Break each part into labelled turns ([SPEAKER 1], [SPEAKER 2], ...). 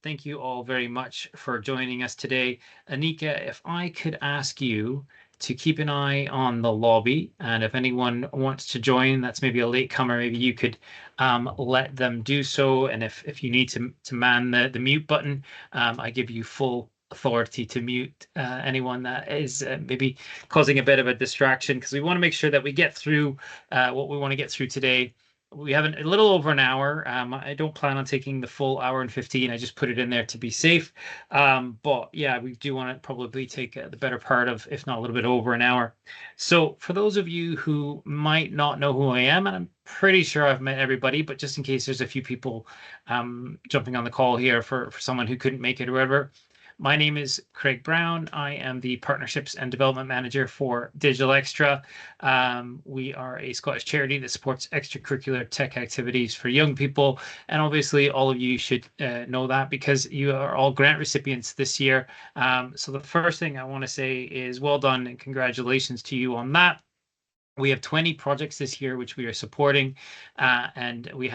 [SPEAKER 1] Thank you all very much for joining us today. Anika, if I could ask you to keep an eye on the lobby, and if anyone wants to join, that's maybe a latecomer, maybe you could let them do so. And if you need to man the mute button, I give you full authority to mute anyone that is maybe causing a bit of a distraction, because we want to make sure that we get through what we want to get through today. We have a little over an hour. I don't plan on taking the full hour and 15. I just put it in there to be safe. But yeah, we do want to probably take the better part of, if not a little bit over an hour. So for those of you who might not know who I am, and I'm pretty sure I've met everybody, but just in case there's a few people jumping on the call here for someone who couldn't make it or whatever. My name is Kraig Brown. I am the Partnerships and Development Manager for Digital Xtra. We are a Scottish charity that supports extracurricular tech activities for young people. And obviously, all of you should know that because you are all grant recipients this year. So the first thing I want to say is well done and congratulations to you on that. We have 20 projects this year which we are supporting, and we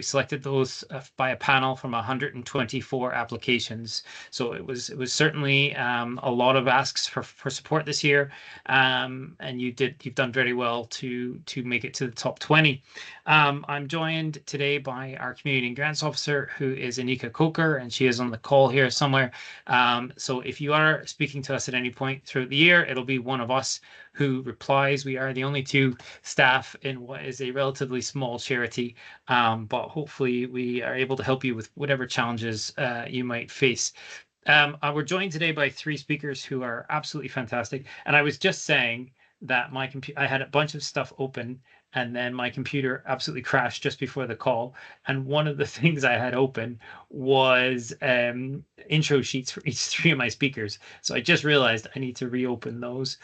[SPEAKER 1] selected those by a panel from 124 applications. So it was certainly a lot of asks for support this year, and you've done very well to make it to the top 20. I'm joined today by our Community and Grants Officer, who is Anika Coker, and she is on the call here somewhere. So if you are speaking to us at any point throughout the year, it'll be one of us who replies. We are the only two staff in what is a relatively small charity, but hopefully we are able to help you with whatever challenges you might face. We're joined today by three speakers who are absolutely fantastic. And I was just saying that I had a bunch of stuff open, and then my computer absolutely crashed just before the call. And one of the things I had open was intro sheets for each three of my speakers. So I just realized I need to reopen those.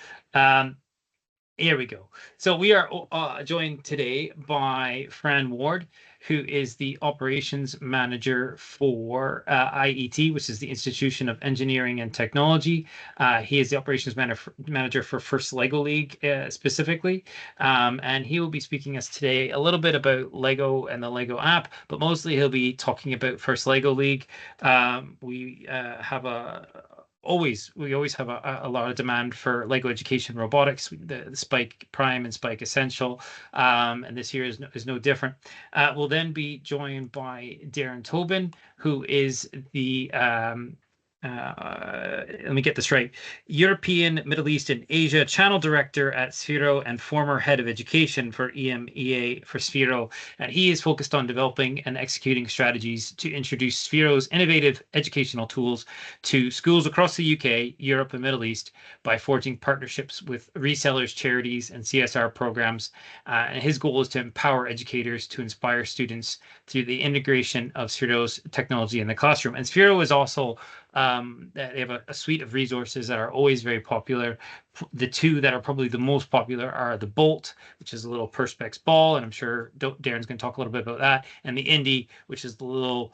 [SPEAKER 1] Here we go. So we are joined today by Fran Ward, who is the operations manager for IET, which is the Institution of Engineering and Technology. He is the operations manager for First Lego League specifically. And he will be speaking to us today a little bit about Lego and the Lego app, but mostly he'll be talking about First Lego League. We always have a lot of demand for Lego Education Robotics, the Spike Prime and Spike Essential, and this year is no different. We'll then be joined by Darren Tobin, who is the let me get this right, European, Middle East, and Asia Channel Director at Sphero and former Head of Education for EMEA for Sphero. And he is focused on developing and executing strategies to introduce Sphero's innovative educational tools to schools across the UK, Europe, and Middle East by forging partnerships with resellers, charities, and CSR programs. And his goal is to empower educators to inspire students through the integration of Sphero's technology in the classroom. And Sphero is also they have a suite of resources that are always very popular. The two that are probably the most popular are the Bolt, which is a little Perspex ball, and I'm sure Darren's going to talk a little bit about that, and the Indy, which is the little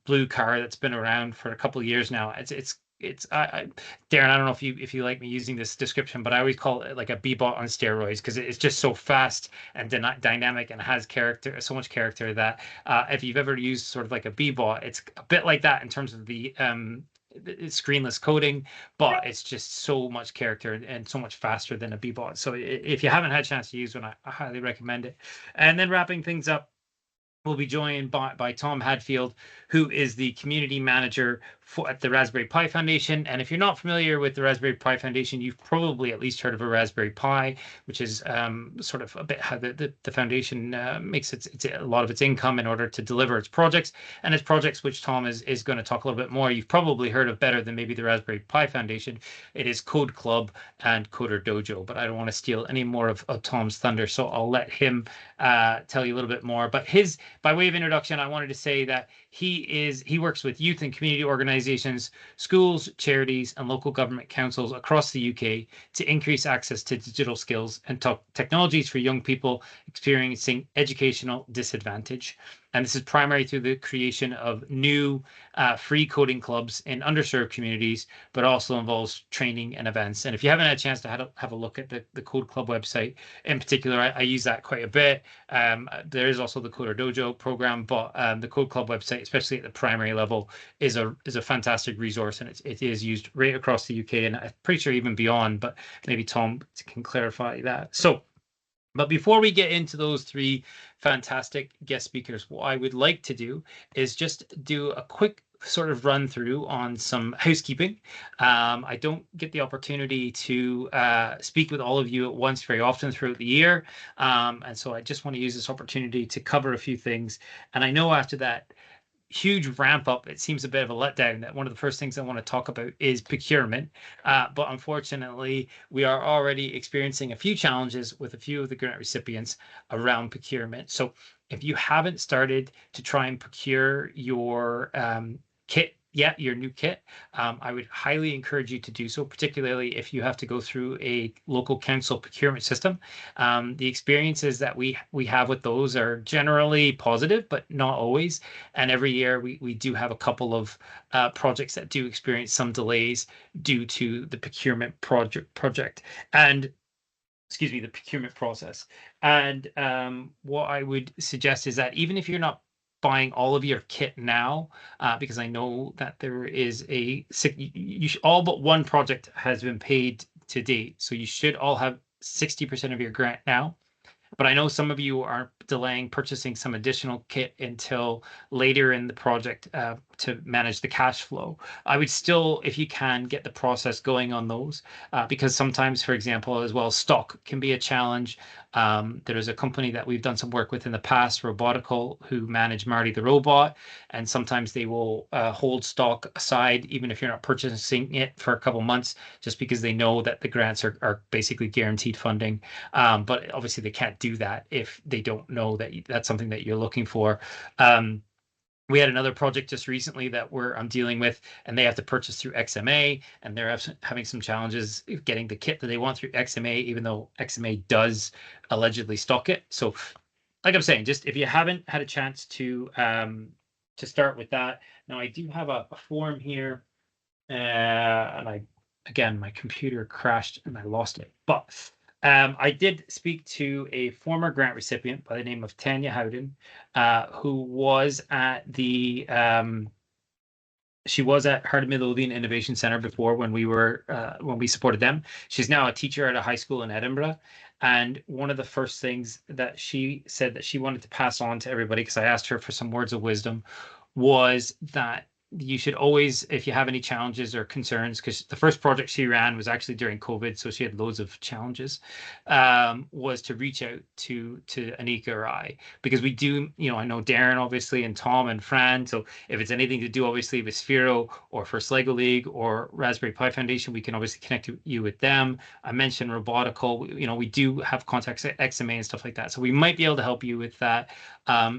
[SPEAKER 1] blue car that's been around for a couple of years now. Darren, I don't know if you like me using this description, but I always call it like a Bebot on steroids because it's just so fast and dynamic and has character, so much character that if you've ever used sort of like a Bebot, it's a bit like that in terms of the screenless coding, but it's just so much character and so much faster than a Bebot. So if you haven't had a chance to use one, I highly recommend it. And then wrapping things up, we'll be joined by Tom Hadfield, who is the community manager at the Raspberry Pi Foundation. And if you're not familiar with the Raspberry Pi Foundation, you've probably at least heard of a Raspberry Pi, which is sort of a bit how the foundation makes a lot of its income in order to deliver its projects. And its projects, which Tom is going to talk a little bit more, you've probably heard of better than maybe the Raspberry Pi Foundation. It is Code Club and Coder Dojo, but I don't want to steal any more of Tom's thunder, so I'll let him tell you a little bit more. But by way of introduction, I wanted to say that he works with youth and community organizations, schools, charities, and local government councils across the UK to increase access to digital skills and technologies for young people experiencing educational disadvantage. And this is primarily through the creation of new free coding clubs in underserved communities, but also involves training and events. And if you haven't had a chance to have a look at the Code Club website in particular, I use that quite a bit. There is also the Coder Dojo Mojo program, but the Code Club website, especially at the primary level, is a fantastic resource, and it is used right across the UK, and I'm pretty sure even beyond. But maybe Tom can clarify that. So, but before we get into those three fantastic guest speakers, what I would like to do is just do a quick sort of run through on some housekeeping. I don't get the opportunity to speak with all of you at once very often throughout the year. And so I just want to use this opportunity to cover a few things. And I know after that huge ramp up, it seems a bit of a letdown that one of the first things I want to talk about is procurement. But unfortunately, we are already experiencing a few challenges with a few of the grant recipients around procurement. So if you haven't started to try and procure your kit yet, your new kit, I would highly encourage you to do so, particularly if you have to go through a local council procurement system. The experiences that we have with those are generally positive, but not always. And every year we do have a couple of projects that do experience some delays due to the procurement project and excuse me, the procurement process. And what I would suggest is that even if you're not buying all of your kit now, because I know that there is all but one project has been paid to date. So you should all have 60% of your grant now. But I know some of you are delaying purchasing some additional kit until later in the project to manage the cash flow. I would still, if you can, get the process going on those because sometimes, for example, as well, stock can be a challenge. There is a company that we've done some work with in the past, Robotical, who manage Marty the robot, and sometimes they will hold stock aside even if you're not purchasing it for a couple months, just because they know that the grants are basically guaranteed funding. But obviously they can't do that if they don't know that that's something that you're looking for. We had another project just recently that I'm dealing with, and they have to purchase through XMA, and they're having some challenges getting the kit that they want through XMA, even though XMA does allegedly stock it. So, like I'm saying, just if you haven't had a chance to start with that. Now, I do have a form here, and again, my computer crashed and I lost it, but I did speak to a former grant recipient by the name of Tanya Howden, who was at she was at Heart of Midlothian Innovation Centre before when we supported them. She's now a teacher at a high school in Edinburgh. And one of the first things that she said that she wanted to pass on to everybody, because I asked her for some words of wisdom, was that you should always, if you have any challenges or concerns, because the first project she ran was actually during COVID, so she had loads of challenges, was to reach out to Anika or I, because we do, I know Darren obviously and Tom and Fran, so if it's anything to do obviously with Sphero or First Lego League or Raspberry Pi Foundation, we can obviously connect you with them. I mentioned Robotical, we do have contacts at XMA and stuff like that, so we might be able to help you with that.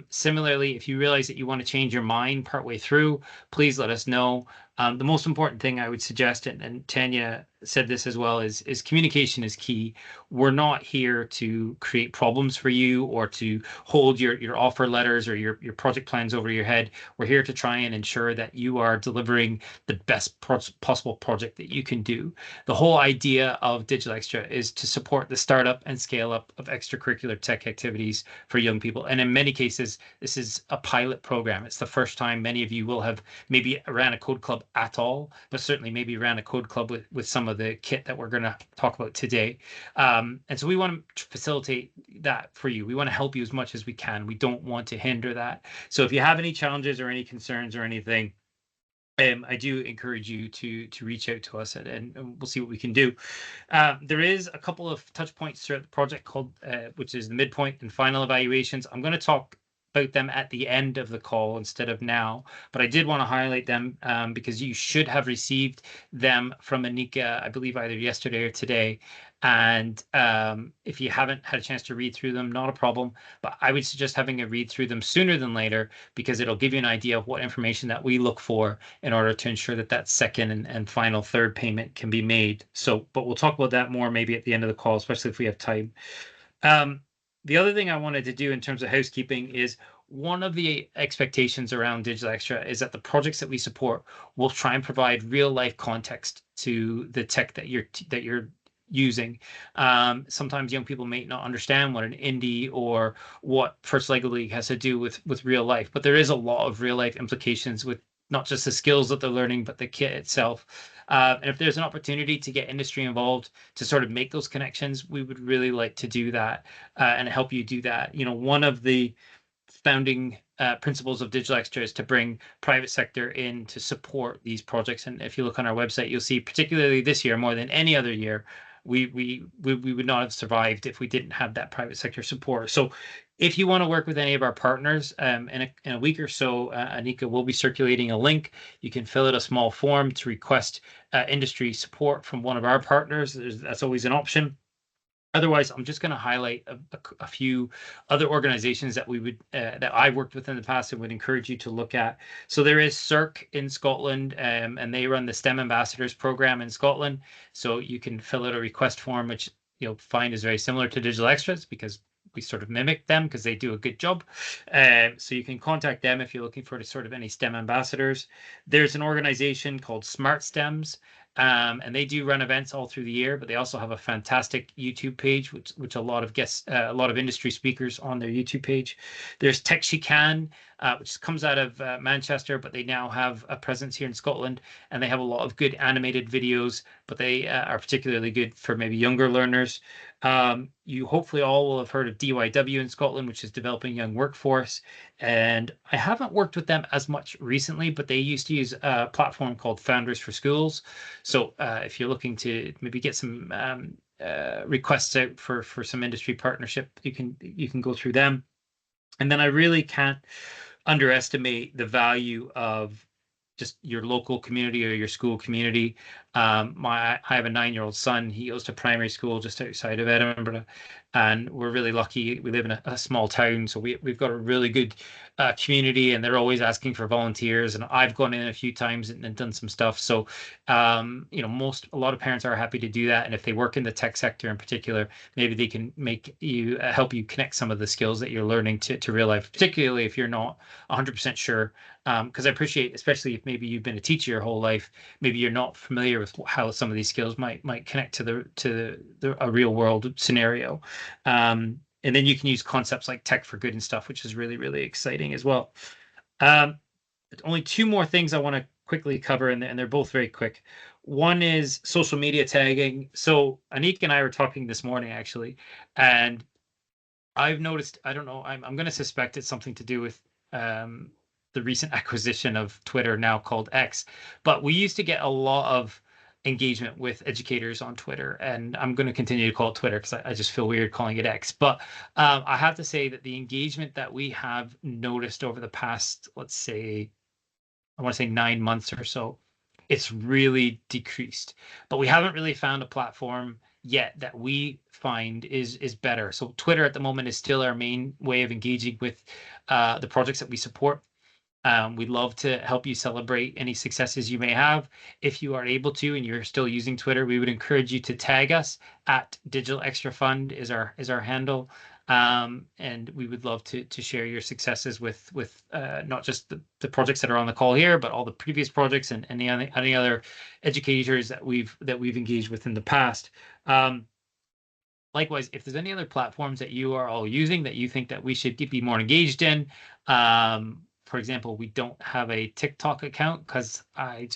[SPEAKER 1] Similarly, if you realize that you want to change your mind partway through, please let us know. The most important thing I would suggest, and Tanya said this as well, is communication is key. We're not here to create problems for you or to hold your offer letters or your project plans over your head. We're here to try and ensure that you are delivering the best possible project that you can do. The whole idea of Digital Xtra is to support the startup and scale up of extracurricular tech activities for young people. And in many cases, this is a pilot program. It's the first time many of you will have maybe ran a code club at all, but certainly maybe ran a code club with some of the kit that we're going to talk about today. And so we want to facilitate that for you. We want to help you as much as we can. We don't want to hinder that. So if you have any challenges or any concerns or anything, I do encourage you to reach out to us and we'll see what we can do. There is a couple of touch points throughout the project called, which is the midpoint and final evaluations. I'm going to talk about them at the end of the call instead of now, but I did want to highlight them because you should have received them from Anika, I believe either yesterday or today. And if you haven't had a chance to read through them, not a problem, but I would suggest having a read through them sooner than later, because it'll give you an idea of what information that we look for in order to ensure that that second and final third payment can be made. So, but we'll talk about that more maybe at the end of the call, especially if we have time. The other thing I wanted to do in terms of housekeeping is one of the expectations around Digital Xtra is that the projects that we support will try and provide real life context to the tech that you're using. Sometimes young people may not understand what an indie or what First Lego League has to do with real life, but there is a lot of real life implications with not just the skills that they're learning, but the kit itself. And if there's an opportunity to get industry involved to sort of make those connections, we would really like to do that and help you do that. You know, one of the founding principles of Digital Xtra is to bring private sector in to support these projects. And if you look on our website, you'll see, particularly this year, more than any other year, we would not have survived if we didn't have that private sector support. So if you want to work with any of our partners, in a week or so, Anika will be circulating a link. You can fill out a small form to request industry support from one of our partners. That's always an option. Otherwise, I'm just going to highlight a few other organizations that we would that I've worked with in the past and would encourage you to look at. So there is CERC in Scotland, and they run the STEM Ambassadors program in Scotland. So you can fill out a request form, which you'll find is very similar to Digital Extras because we sort of mimic them because they do a good job. So you can contact them if you're looking for sort of any STEM ambassadors. There's an organization called Smart STEMs. And they do run events all through the year, but they also have a fantastic YouTube page, which a lot of guests, a lot of industry speakers on their YouTube page. There's Tech She Can, which comes out of Manchester, but they now have a presence here in Scotland, and they have a lot of good animated videos, but they are particularly good for maybe younger learners. You hopefully all will have heard of DYW in Scotland, which is Developing Young Workforce. And I haven't worked with them as much recently, but they used to use a platform called Founders for Schools. So if you're looking to maybe get some requests out for some industry partnership, you can go through them. And then I really can't underestimate the value of just your local community or your school community. I have a 9-year-old son. He goes to primary school just outside of Edinburgh, and we're really lucky. We live in a small town, so we've got a really good community, and they're always asking for volunteers. And I've gone in a few times and done some stuff. So, you know, a lot of parents are happy to do that. And if they work in the tech sector in particular, maybe they can make you help you connect some of the skills that you're learning to real life, particularly if you're not 100% sure. Because I appreciate, especially if maybe you've been a teacher your whole life, maybe you're not familiar with how some of these skills might connect to a real world scenario. And then you can use concepts like tech for good and stuff, which is really, really exciting as well. Only two more things I want to quickly cover, and they're both very quick. One is social media tagging. So Anik and I were talking this morning, actually, and I've noticed, I don't know, I'm going to suspect it's something to do with the recent acquisition of Twitter, now called X. But we used to get a lot of engagement with educators on Twitter, and I'm going to continue to call it Twitter because I just feel weird calling it X. But I have to say that the engagement that we have noticed over the past, let's say, I want to say 9 months or so, it's really decreased. But we haven't really found a platform yet that we find is better. So Twitter at the moment is still our main way of engaging with the projects that we support. We'd love to help you celebrate any successes you may have. If you are able to and you're still using Twitter, we would encourage you to tag us at Digital Xtra Fund is our handle. And we would love to share your successes with not just the projects that are on the call here, but all the previous projects and any other educators that we've engaged with in the past. Likewise, if there's any other platforms that you are all using that you think that we should be more engaged in, for example, we don't have a TikTok account because I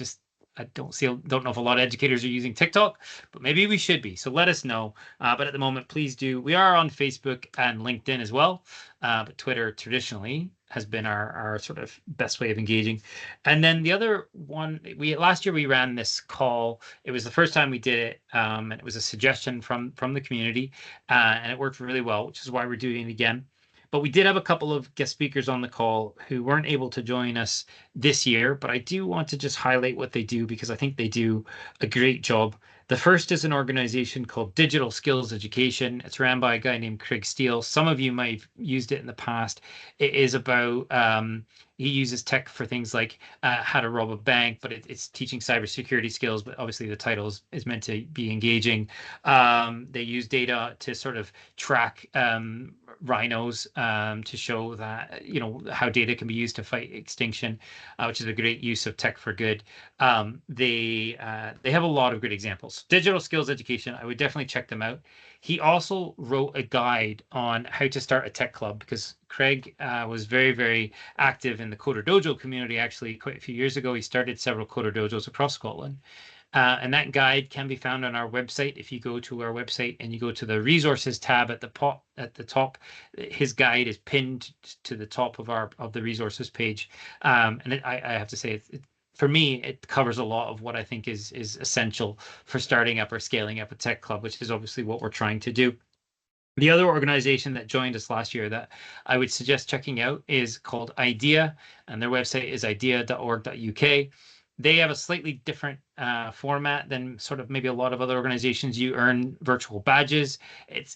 [SPEAKER 1] don't know if a lot of educators are using TikTok, but maybe we should be. So let us know. But at the moment, please do. We are on Facebook and LinkedIn as well, but Twitter traditionally has been our sort of best way of engaging. And then the other one, last year we ran this call. It was the first time we did it, and it was a suggestion from the community, and it worked really well, which is why we're doing it again. But we did have a couple of guest speakers on the call who weren't able to join us this year, but I do want to just highlight what they do because I think they do a great job. The first is an organization called Digital Skills Education. It's ran by a guy named Craig Steele. Some of you might have used it in the past. It is about he uses tech for things like how to rob a bank, but it's teaching cybersecurity skills. But obviously, the title is meant to be engaging. They use data to sort of track rhinos to show that how data can be used to fight extinction, which is a great use of tech for good. They have a lot of good examples. Digital skills education, I would definitely check them out. He also wrote a guide on how to start a tech club, because Kraig was very, very active in the Coder Dojo community. Actually, quite a few years ago, he started several Coder Dojos across Scotland. And that guide can be found on our website. If you go to our website and you go to the resources tab at the top, his guide is pinned to the top of the resources page. And I have to say, for me, it covers a lot of what I think is essential for starting up or scaling up a tech club, which is obviously what we're trying to do. The other organization that joined us last year that I would suggest checking out is called IDEA, and their website is idea.org.uk. They have a slightly different format than sort of maybe a lot of other organizations. You earn virtual badges,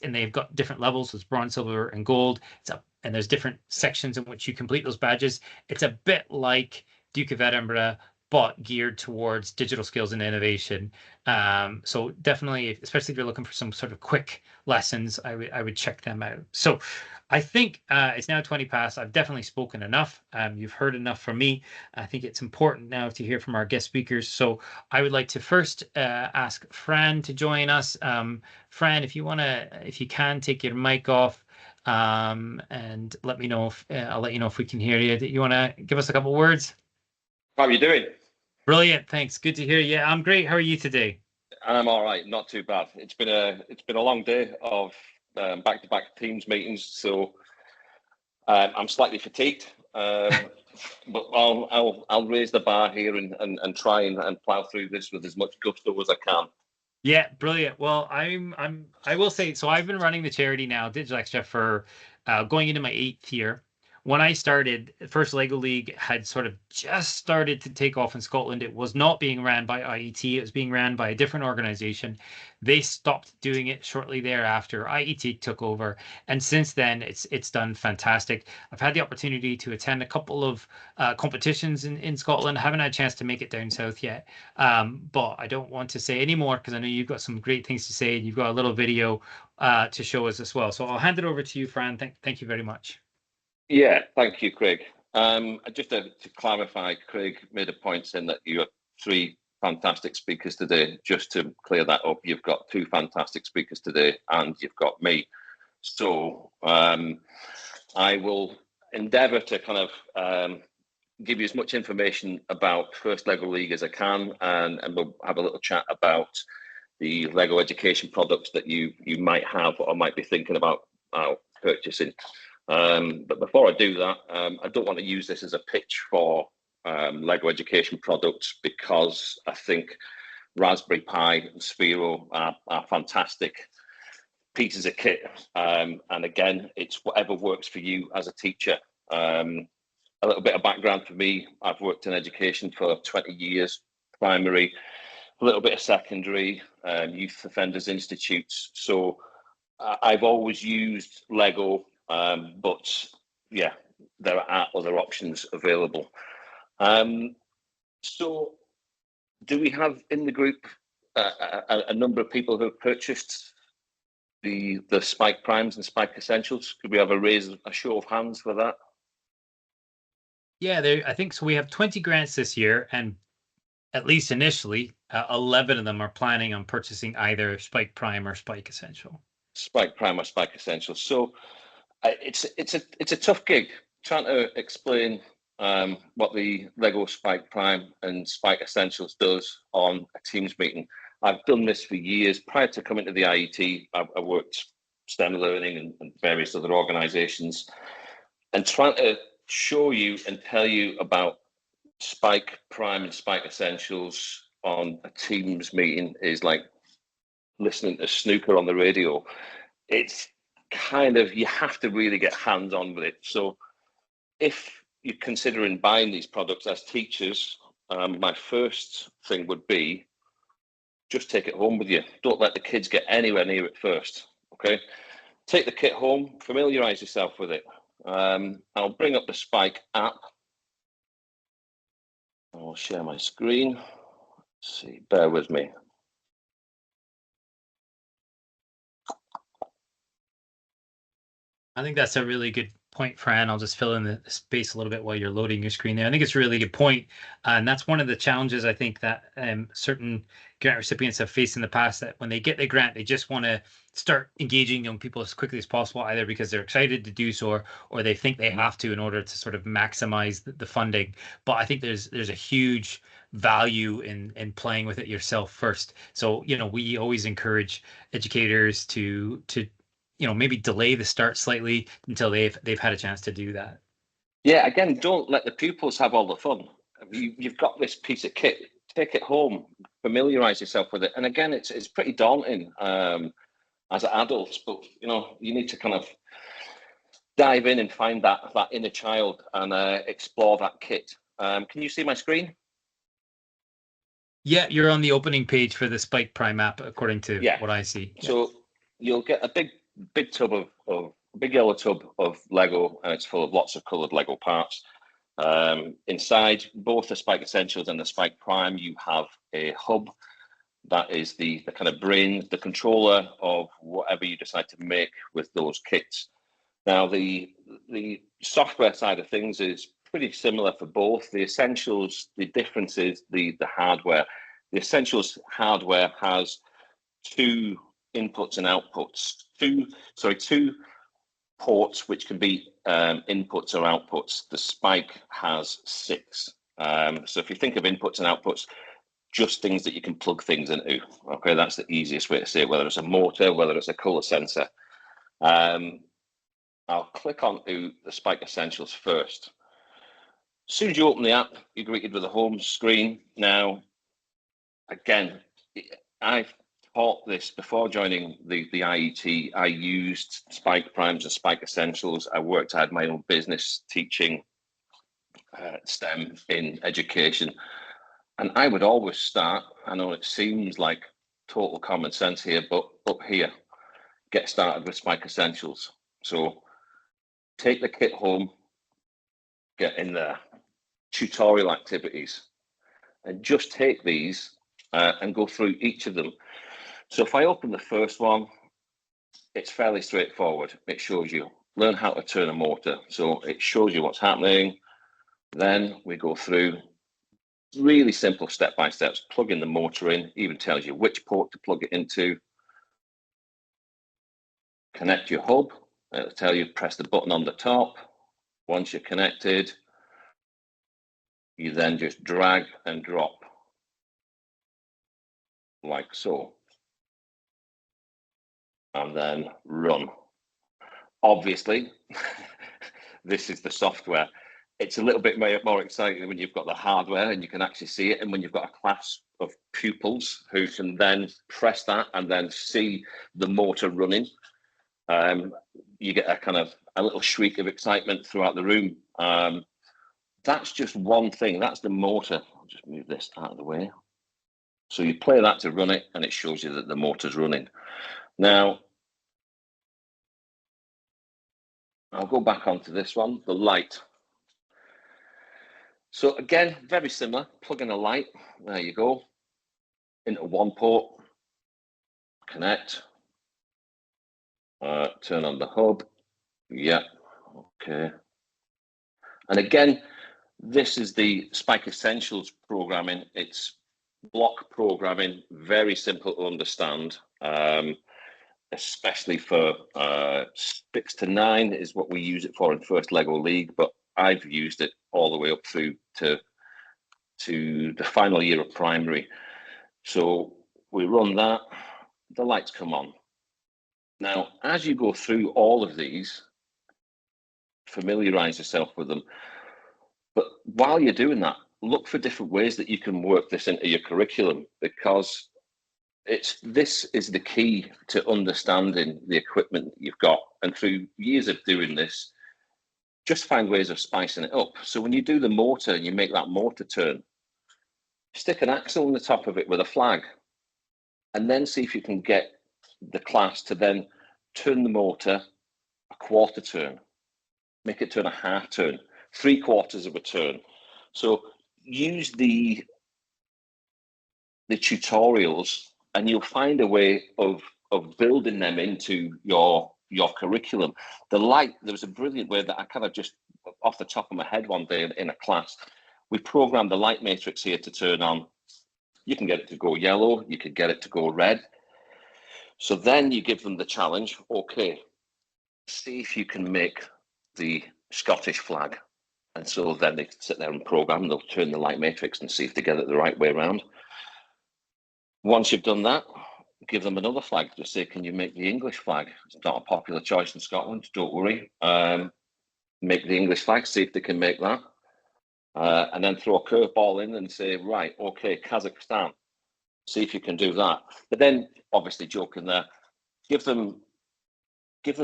[SPEAKER 1] and they've got different levels. So it's bronze, silver, and gold. And there's different sections in which you complete those badges. It's a bit like Duke of Edinburgh, but geared towards digital skills and innovation. So definitely, especially if you're looking for some sort of quick lessons, I would check them out. So I think it's now 20 past. I've definitely spoken enough. You've heard enough from me. I think it's important now to hear from our guest speakers. So I would like to first ask Fran to join us. Fran, if you can take your mic off, and let me know if I'll let you know if we can hear you. You want to give us a couple words?
[SPEAKER 2] How are you doing?
[SPEAKER 1] Brilliant, thanks. Good to hear you. Yeah, I'm great. How are you today?
[SPEAKER 2] I'm all right, not too bad. It's been a long day of back-to-back Teams meetings, so I'm slightly fatigued. But I'll raise the bar here and try and plow through this with as much gusto as I can.
[SPEAKER 1] Yeah, brilliant. Well, I will say, so I've been running the charity now, Digital Xtra, for going into my 8th year. When I started, first Lego League had sort of just started to take off in Scotland. It was not being ran by IET. It was being ran by a different organization. They stopped doing it shortly thereafter. IET took over. And since then, it's done fantastic. I've had the opportunity to attend a couple of competitions in Scotland. I haven't had a chance to make it down south yet. But I don't want to say any more because I know you've got some great things to say. And you've got a little video to show us as well. So I'll hand it over to you, Fran. Thank you very much.
[SPEAKER 2] Yeah, thank you, Kraig. Just to clarify, Kraig made a point saying that you have 3 fantastic speakers today. Just to clear that up, you've got 2 fantastic speakers today, and you've got me. So I will endeavour to kind of give you as much information about First Lego League as I can, and we'll have a little chat about the Lego education products that you might have or might be thinking about purchasing. But before I do that, I don't want to use this as a pitch for Lego education products, because I think Raspberry Pi and Sphero are fantastic pieces of kit. And again, it's whatever works for you as a teacher. A little bit of background for me: I've worked in education for 20 years, primary, a little bit of secondary, youth offenders institutes. So I've always used Lego. But yeah, there are other options available. So do we have in the group a number of people who have purchased the Spike Primes and Spike Essentials? Could we have a show of hands for that?
[SPEAKER 1] Yeah, I think so. We have 20 grants this year, and at least initially, 11 of them are planning on purchasing either Spike Prime or Spike Essential.
[SPEAKER 2] Spike Prime or Spike Essential. So it's a tough gig trying to explain what the Lego Spike Prime and Spike Essentials does on a Teams meeting. I've done this for years. Prior to coming to the IET, I worked STEM Learning and various other organizations, and trying to show you and tell you about Spike Prime and Spike Essentials on a Teams meeting is like listening to snooker on the radio. It's kind of, you have to really get hands-on with it. So if you're considering buying these products as teachers, my first thing would be just take it home with you. Don't let the kids get anywhere near it first. Okay, take the kit home, familiarize yourself with it. I'll bring up the Spike app. I'll share my screen. Let's see, bear with me.
[SPEAKER 1] I think that's a really good point, Fran. I'll just fill in the space a little bit while you're loading your screen there. I think it's a really good point. And that's one of the challenges I think that certain grant recipients have faced in the past, that when they get the grant, they just want to start engaging young people as quickly as possible, either because they're excited to do so, or they think they have to in order to sort of maximize the funding. But I think there's a huge value in playing with it yourself first. So, we always encourage educators to maybe delay the start slightly until they've had a chance to do that.
[SPEAKER 2] Yeah, again, don't let the pupils have all the fun. You've got this piece of kit, take it home, familiarize yourself with it. And again, it's pretty daunting as adults, but you need to kind of dive in and find that inner child and explore that kit. Can you see my screen?
[SPEAKER 1] Yeah, you're on the opening page for the Spike Prime app, according to what I see.
[SPEAKER 2] So you'll get a big tub of big yellow tub of Lego, and it's full of lots of coloured Lego parts. Inside both the Spike Essentials and the Spike Prime, you have a hub that is the kind of brain, the controller of whatever you decide to make with those kits. Now, the software side of things is pretty similar for both. The Essentials, the difference is the hardware. The Essentials hardware has two inputs and outputs, two ports which can be inputs or outputs. The Spike has 6. So if you think of inputs and outputs, just things that you can plug things into. Okay, that's the easiest way to say it, whether it's a motor, whether it's a colour sensor. I'll click onto the Spike Essentials first. As soon as you open the app, you're greeted with a home screen. Now, again, I've taught this before joining the IET. I used Spike Primes and Spike Essentials. I had my own business teaching STEM in education. And I would always start, I know it seems like total common sense here, but up here, get started with Spike Essentials. So take the kit home, get in there, tutorial activities, and just take these and go through each of them. So if I open the first one, it's fairly straightforward. It shows you learn how to turn a motor. So it shows you what's happening. Then we go through really simple step-by-steps, plugging the motor in, even tells you which port to plug it into. Connect your hub. It'll tell you press the button on the top. Once you're connected, you then just drag and drop like so. And then run. Obviously, this is the software. It's a little bit more exciting when you've got the hardware and you can actually see it, and when you've got a class of pupils who can then press that and then see the motor running. You get a little shriek of excitement throughout the room. That's just one thing. That's the motor. I'll just move this out of the way. So you play that to run it, and it shows you that the motor's running. Now, I'll go back onto this one, the light. So again, very similar, plug in a light, there you go, into one port, connect, turn on the hub, yeah, okay. And again, this is the Spike Essentials programming. It's block programming, very simple to understand, especially for 6 to 9 is what we use it for in First Lego League, but I've used it all the way up through to the final year of primary. So we run that, the lights come on. Now, as you go through all of these, familiarize yourself with them. But while you're doing that, look for different ways that you can work this into your curriculum, because this is the key to understanding the equipment that you've got. And through years of doing this, just find ways of spicing it up. So when you do the motor and you make that motor turn, stick an axle on the top of it with a flag, and then see if you can get the class to then turn the motor a quarter turn, make it turn a half turn, 3/4 of a turn. So use the tutorials, and you'll find a way of building them into your curriculum. There was a brilliant way that I kind of just off the top of my head one day in a class, we programmed the light matrix here to turn on. You can get it to go yellow, you could get it to go red. So then you give them the challenge, okay, see if you can make the Scottish flag. And so then they sit there and program, they'll turn the light matrix and see if they get it the right way around. Once you've done that, give them another flag. Just say, can you make the English flag? It's not a popular choice in Scotland, don't worry. Make the English flag, see if they can make that. And then throw a curveball in and say, right, okay, Kazakhstan, see if you can do that. But then, obviously joking there, give them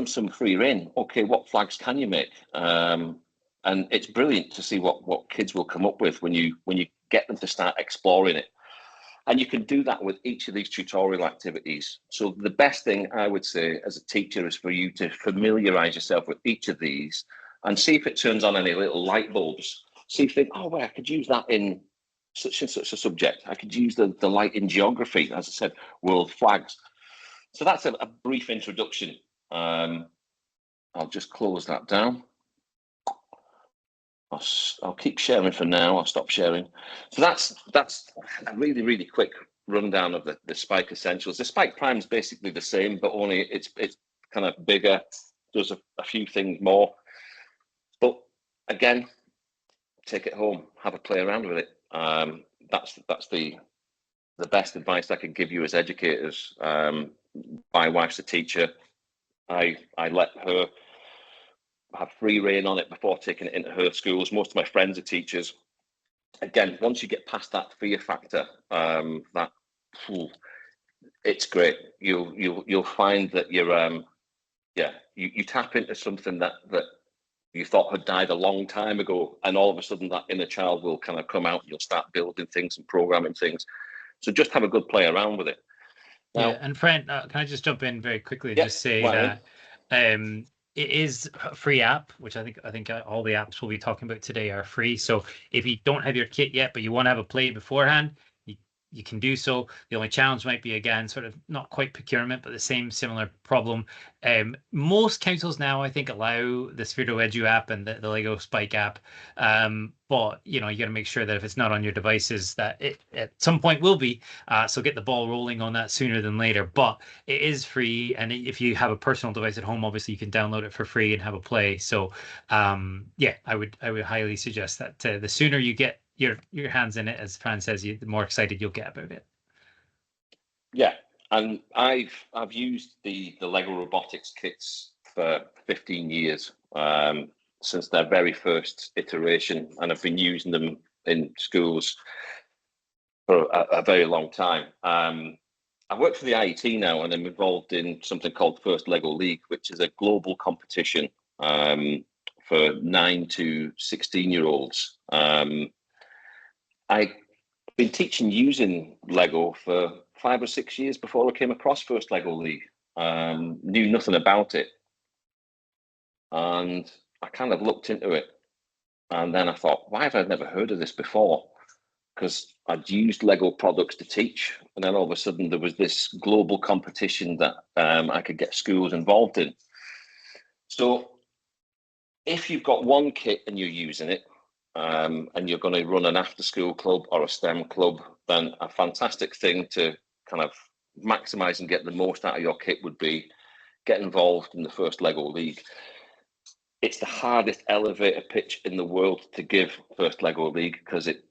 [SPEAKER 2] some free rein. Okay, what flags can you make? And it's brilliant to see what kids will come up with when you get them to start exploring it. And you can do that with each of these tutorial activities. So the best thing I would say as a teacher is for you to familiarize yourself with each of these and see if it turns on any little light bulbs. See if you think, oh, well, I could use that in such and such a subject. I could use the light in geography, as I said, world flags. So that's a brief introduction. I'll just close that down. I'll keep sharing for now. I'll stop sharing. So that's a really, really quick rundown of the Spike Essentials. The Spike Prime is basically the same, but only it's kind of bigger, does a few things more. But again, take it home, have a play around with it. That's the best advice I can give you as educators. My wife's a teacher. I let her have free rein on it before taking it into her schools. Most of my friends are teachers. Again, once you get past that fear factor, it's great. You'll find that you tap into something that you thought had died a long time ago, and all of a sudden that inner child will kind of come out. You'll start building things and programming things. So just have a good play around with it.
[SPEAKER 1] Now, yeah, and Fran, can I just jump in very quickly and just say that it is a free app, which I think all the apps we'll be talking about today are free. So if you don't have your kit yet, but you want to have a play beforehand, you can do so. The only challenge might be, again, sort of not quite procurement, but the same similar problem. Most councils now, I think, allow the Sphero Edu app and the Lego Spike app. But, you got to make sure that if it's not on your devices, that it at some point will be. So get the ball rolling on that sooner than later. But it is free. And if you have a personal device at home, obviously you can download it for free and have a play. So, yeah, I would highly suggest that the sooner you get your hands in it, as Fran says, the more excited you'll get about it.
[SPEAKER 2] Yeah, and I've used the Lego robotics kits for 15 years, since their very first iteration, and I've been using them in schools for a very long time. I work for the IET now, and I'm involved in something called First Lego League, which is a global competition for 9 to 16-year-olds. I've been teaching using Lego for 5 or 6 years before I came across First Lego League. Knew nothing about it. And I kind of looked into it. And then I thought, why have I never heard of this before? Because I'd used Lego products to teach. And then all of a sudden there was this global competition that I could get schools involved in. So if you've got one kit and you're using it, and you're going to run an after-school club or a STEM club, then a fantastic thing to kind of maximize and get the most out of your kit would be get involved in the First Lego League. It's the hardest elevator pitch in the world to give First Lego League, because there's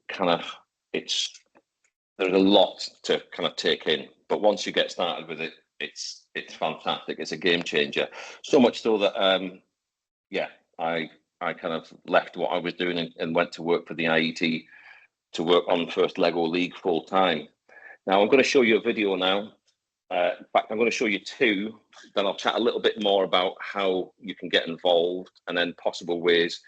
[SPEAKER 2] a lot to kind of take in. But once you get started with it, it's fantastic. It's a game changer. So much so that I kind of left what I was doing and went to work for the IET to work on First Lego League full time. Now I'm going to show you a video now. In fact, I'm going to show you two. Then I'll chat a little bit more about how you can get involved, and then possible ways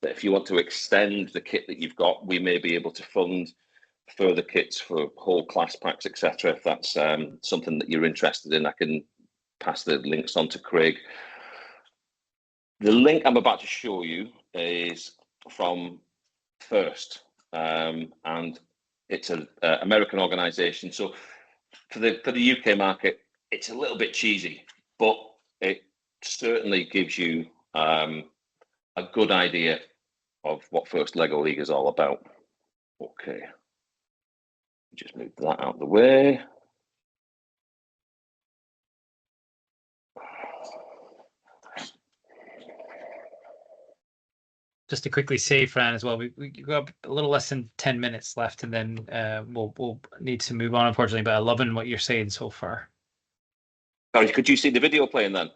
[SPEAKER 2] that if you want to extend the kit that you've got, we may be able to fund further kits for whole class packs, etc. If that's something that you're interested in, I can pass the links on to Kraig. The link I'm about to show you is from First. and it's an American organisation. So for the UK market, it's a little bit cheesy, but it certainly gives you a good idea of what First Lego League is all about. Okay, just move that out of the way.
[SPEAKER 1] Just to quickly say, Fran, as well, we got a little less than 10 minutes left, and then we'll need to move on, unfortunately. But I'm loving what you're saying so far.
[SPEAKER 2] Sorry, could you see the video playing then?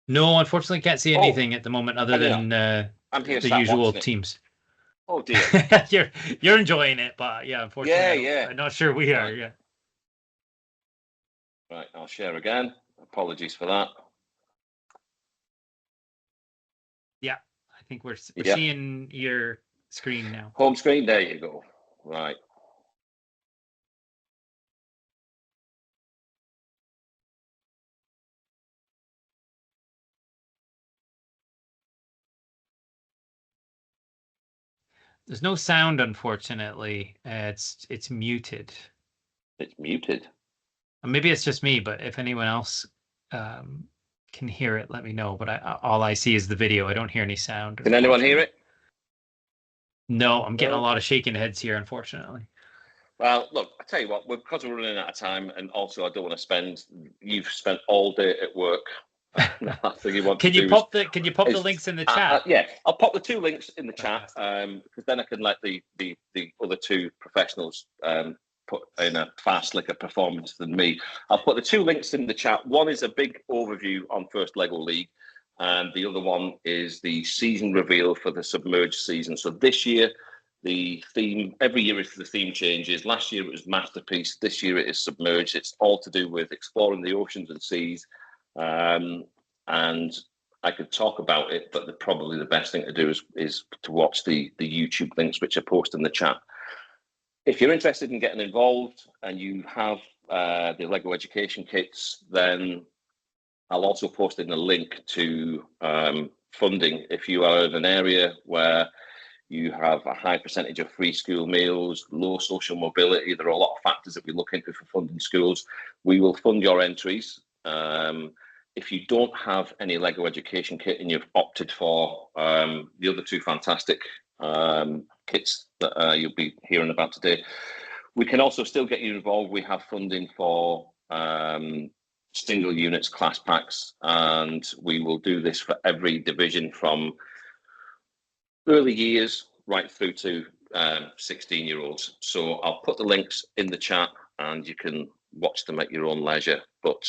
[SPEAKER 1] No, unfortunately, can't see anything at the moment other than
[SPEAKER 2] I'm here
[SPEAKER 1] the usual teams.
[SPEAKER 2] Oh dear.
[SPEAKER 1] you're enjoying it, but yeah, unfortunately, I'm not sure we are. Yeah.
[SPEAKER 2] Right, I'll share again. Apologies for that.
[SPEAKER 1] Yeah, I think we're seeing your screen now.
[SPEAKER 2] Home screen, there you go. Right.
[SPEAKER 1] There's no sound, unfortunately. It's muted.
[SPEAKER 2] It's muted.
[SPEAKER 1] Maybe it's just me, but if anyone else can hear it, let me know. But all I see is the video. I don't hear any sound.
[SPEAKER 2] Can anyone hear it?
[SPEAKER 1] No, I'm getting a lot of shaking heads here, unfortunately.
[SPEAKER 2] Well, look, I tell you what, because we're running out of time, and also I don't want to spend. You've spent all day at work.
[SPEAKER 1] Can you pop the links in the chat?
[SPEAKER 2] Yeah, I'll pop the 2 links in the chat, because then I can let the other 2 professionals put in a far slicker performance than me. I'll put the 2 links in the chat. One is a big overview on First Lego League, and the other one is the season reveal for the Submerged season. So this year, the theme, every year the theme changes. Last year it was Masterpiece. This year it is Submerged. It's all to do with exploring the oceans and seas. And I could talk about it, but probably the best thing to do is to watch the YouTube links, which are posted in the chat. If you're interested in getting involved and you have the Lego education kits, then I'll also post in a link to funding. If you are in an area where you have a high percentage of free school meals, low social mobility, there are a lot of factors that we look into for funding schools. We will fund your entries. If you don't have any Lego education kit and you've opted for the other 2 fantastic kits that you'll be hearing about today, we can also still get you involved. We have funding for single units, class packs, and we will do this for every division from early years right through to 16-year-olds. So I'll put the links in the chat and you can watch them at your own leisure. But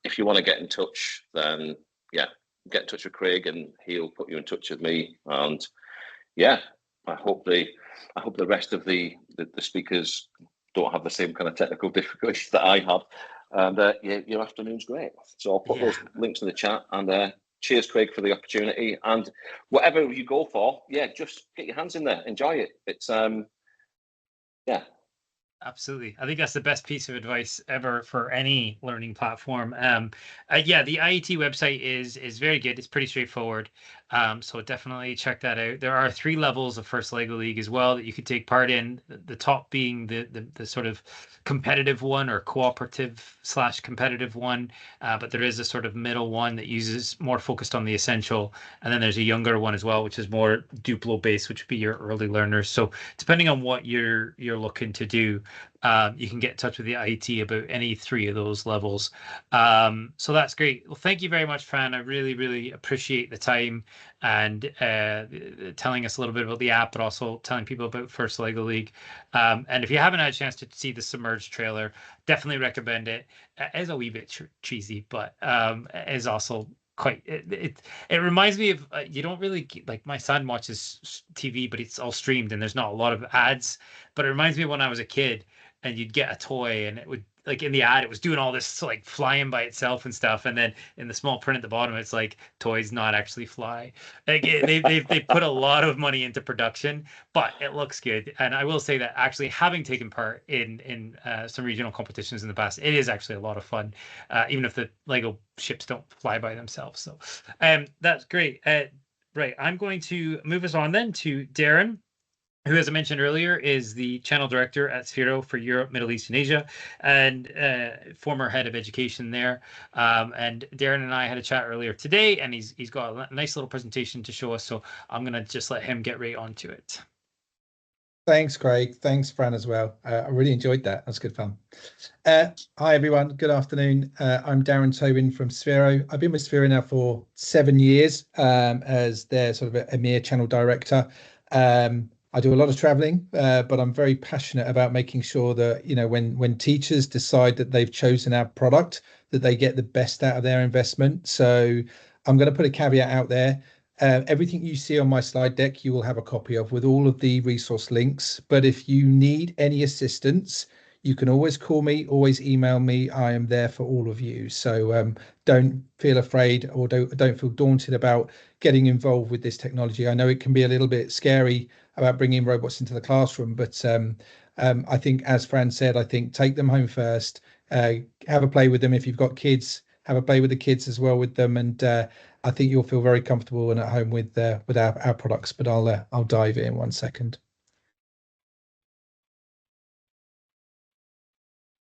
[SPEAKER 2] if you want to get in touch, then yeah, get in touch with Kraig and he'll put you in touch with me. And yeah, I hope the rest of the speakers don't have the same kind of technical difficulties that I have. And your afternoon's great. So I'll put those links in the chat. And cheers, Kraig, for the opportunity. And whatever you go for, yeah, just get your hands in there, enjoy it. It's yeah.
[SPEAKER 1] Absolutely. I think that's the best piece of advice ever for any learning platform. Yeah, the IET website is very good. It's pretty straightforward. So definitely check that out. There are 3 levels of First Lego League as well that you could take part in. The top being the sort of competitive one or cooperative / competitive one. But there is a sort of middle one that uses more focused on the essential. And then there's a younger one as well, which is more Duplo based, which would be your early learners. So depending on what you're looking to do, you can get in touch with the IET about any 3 of those levels. So that's great. Well, thank you very much, Fran. I really, really appreciate the time and telling us a little bit about the app, but also telling people about First Lego League. And if you haven't had a chance to see the Submerged trailer, definitely recommend it. It is a wee bit cheesy, but it is also quite it reminds me of you don't really like my son watches TV, but it's all streamed and there's not a lot of ads, but it reminds me of when I was a kid and you'd get a toy and it would, like in the ad, it was doing all this like flying by itself and stuff, and then in the small print at the bottom it's like toys not actually fly. Like they put a lot of money into production, but it looks good. And I will say that actually having taken part in some regional competitions in the past, it is actually a lot of fun, even if the Lego ships don't fly by themselves. So that's great. Right, I'm going to move us on then to Darren. who, as I mentioned earlier, is the channel director at Sphero for Europe, Middle East, and Asia, and former head of education there. And Darren and I had a chat earlier today, and he's got a nice little presentation to show us. So I'm going to just let him get right onto it.
[SPEAKER 3] Thanks, Craig. Thanks, Fran, as well. I really enjoyed that. That's good fun. Hi, everyone. Good afternoon. I'm Darren Tobin from Sphero. I've been with Sphero now for 7 years as their sort of EMEA Channel Director. I do a lot of traveling, but I'm very passionate about making sure that, when teachers decide that they've chosen our product, that they get the best out of their investment. So I'm going to put a caveat out there. Everything you see on my slide deck, you will have a copy of with all of the resource links. But if you need any assistance, you can always call me, always email me. I am there for all of you. So don't feel afraid or don't feel daunted about getting involved with this technology. I know it can be a little bit scary about bringing robots into the classroom, but I think, as Fran said, I think take them home first, have a play with them. If you've got kids, have a play with the kids as well with them, and I think you'll feel very comfortable and at home with our products. But I'll dive in 1 second.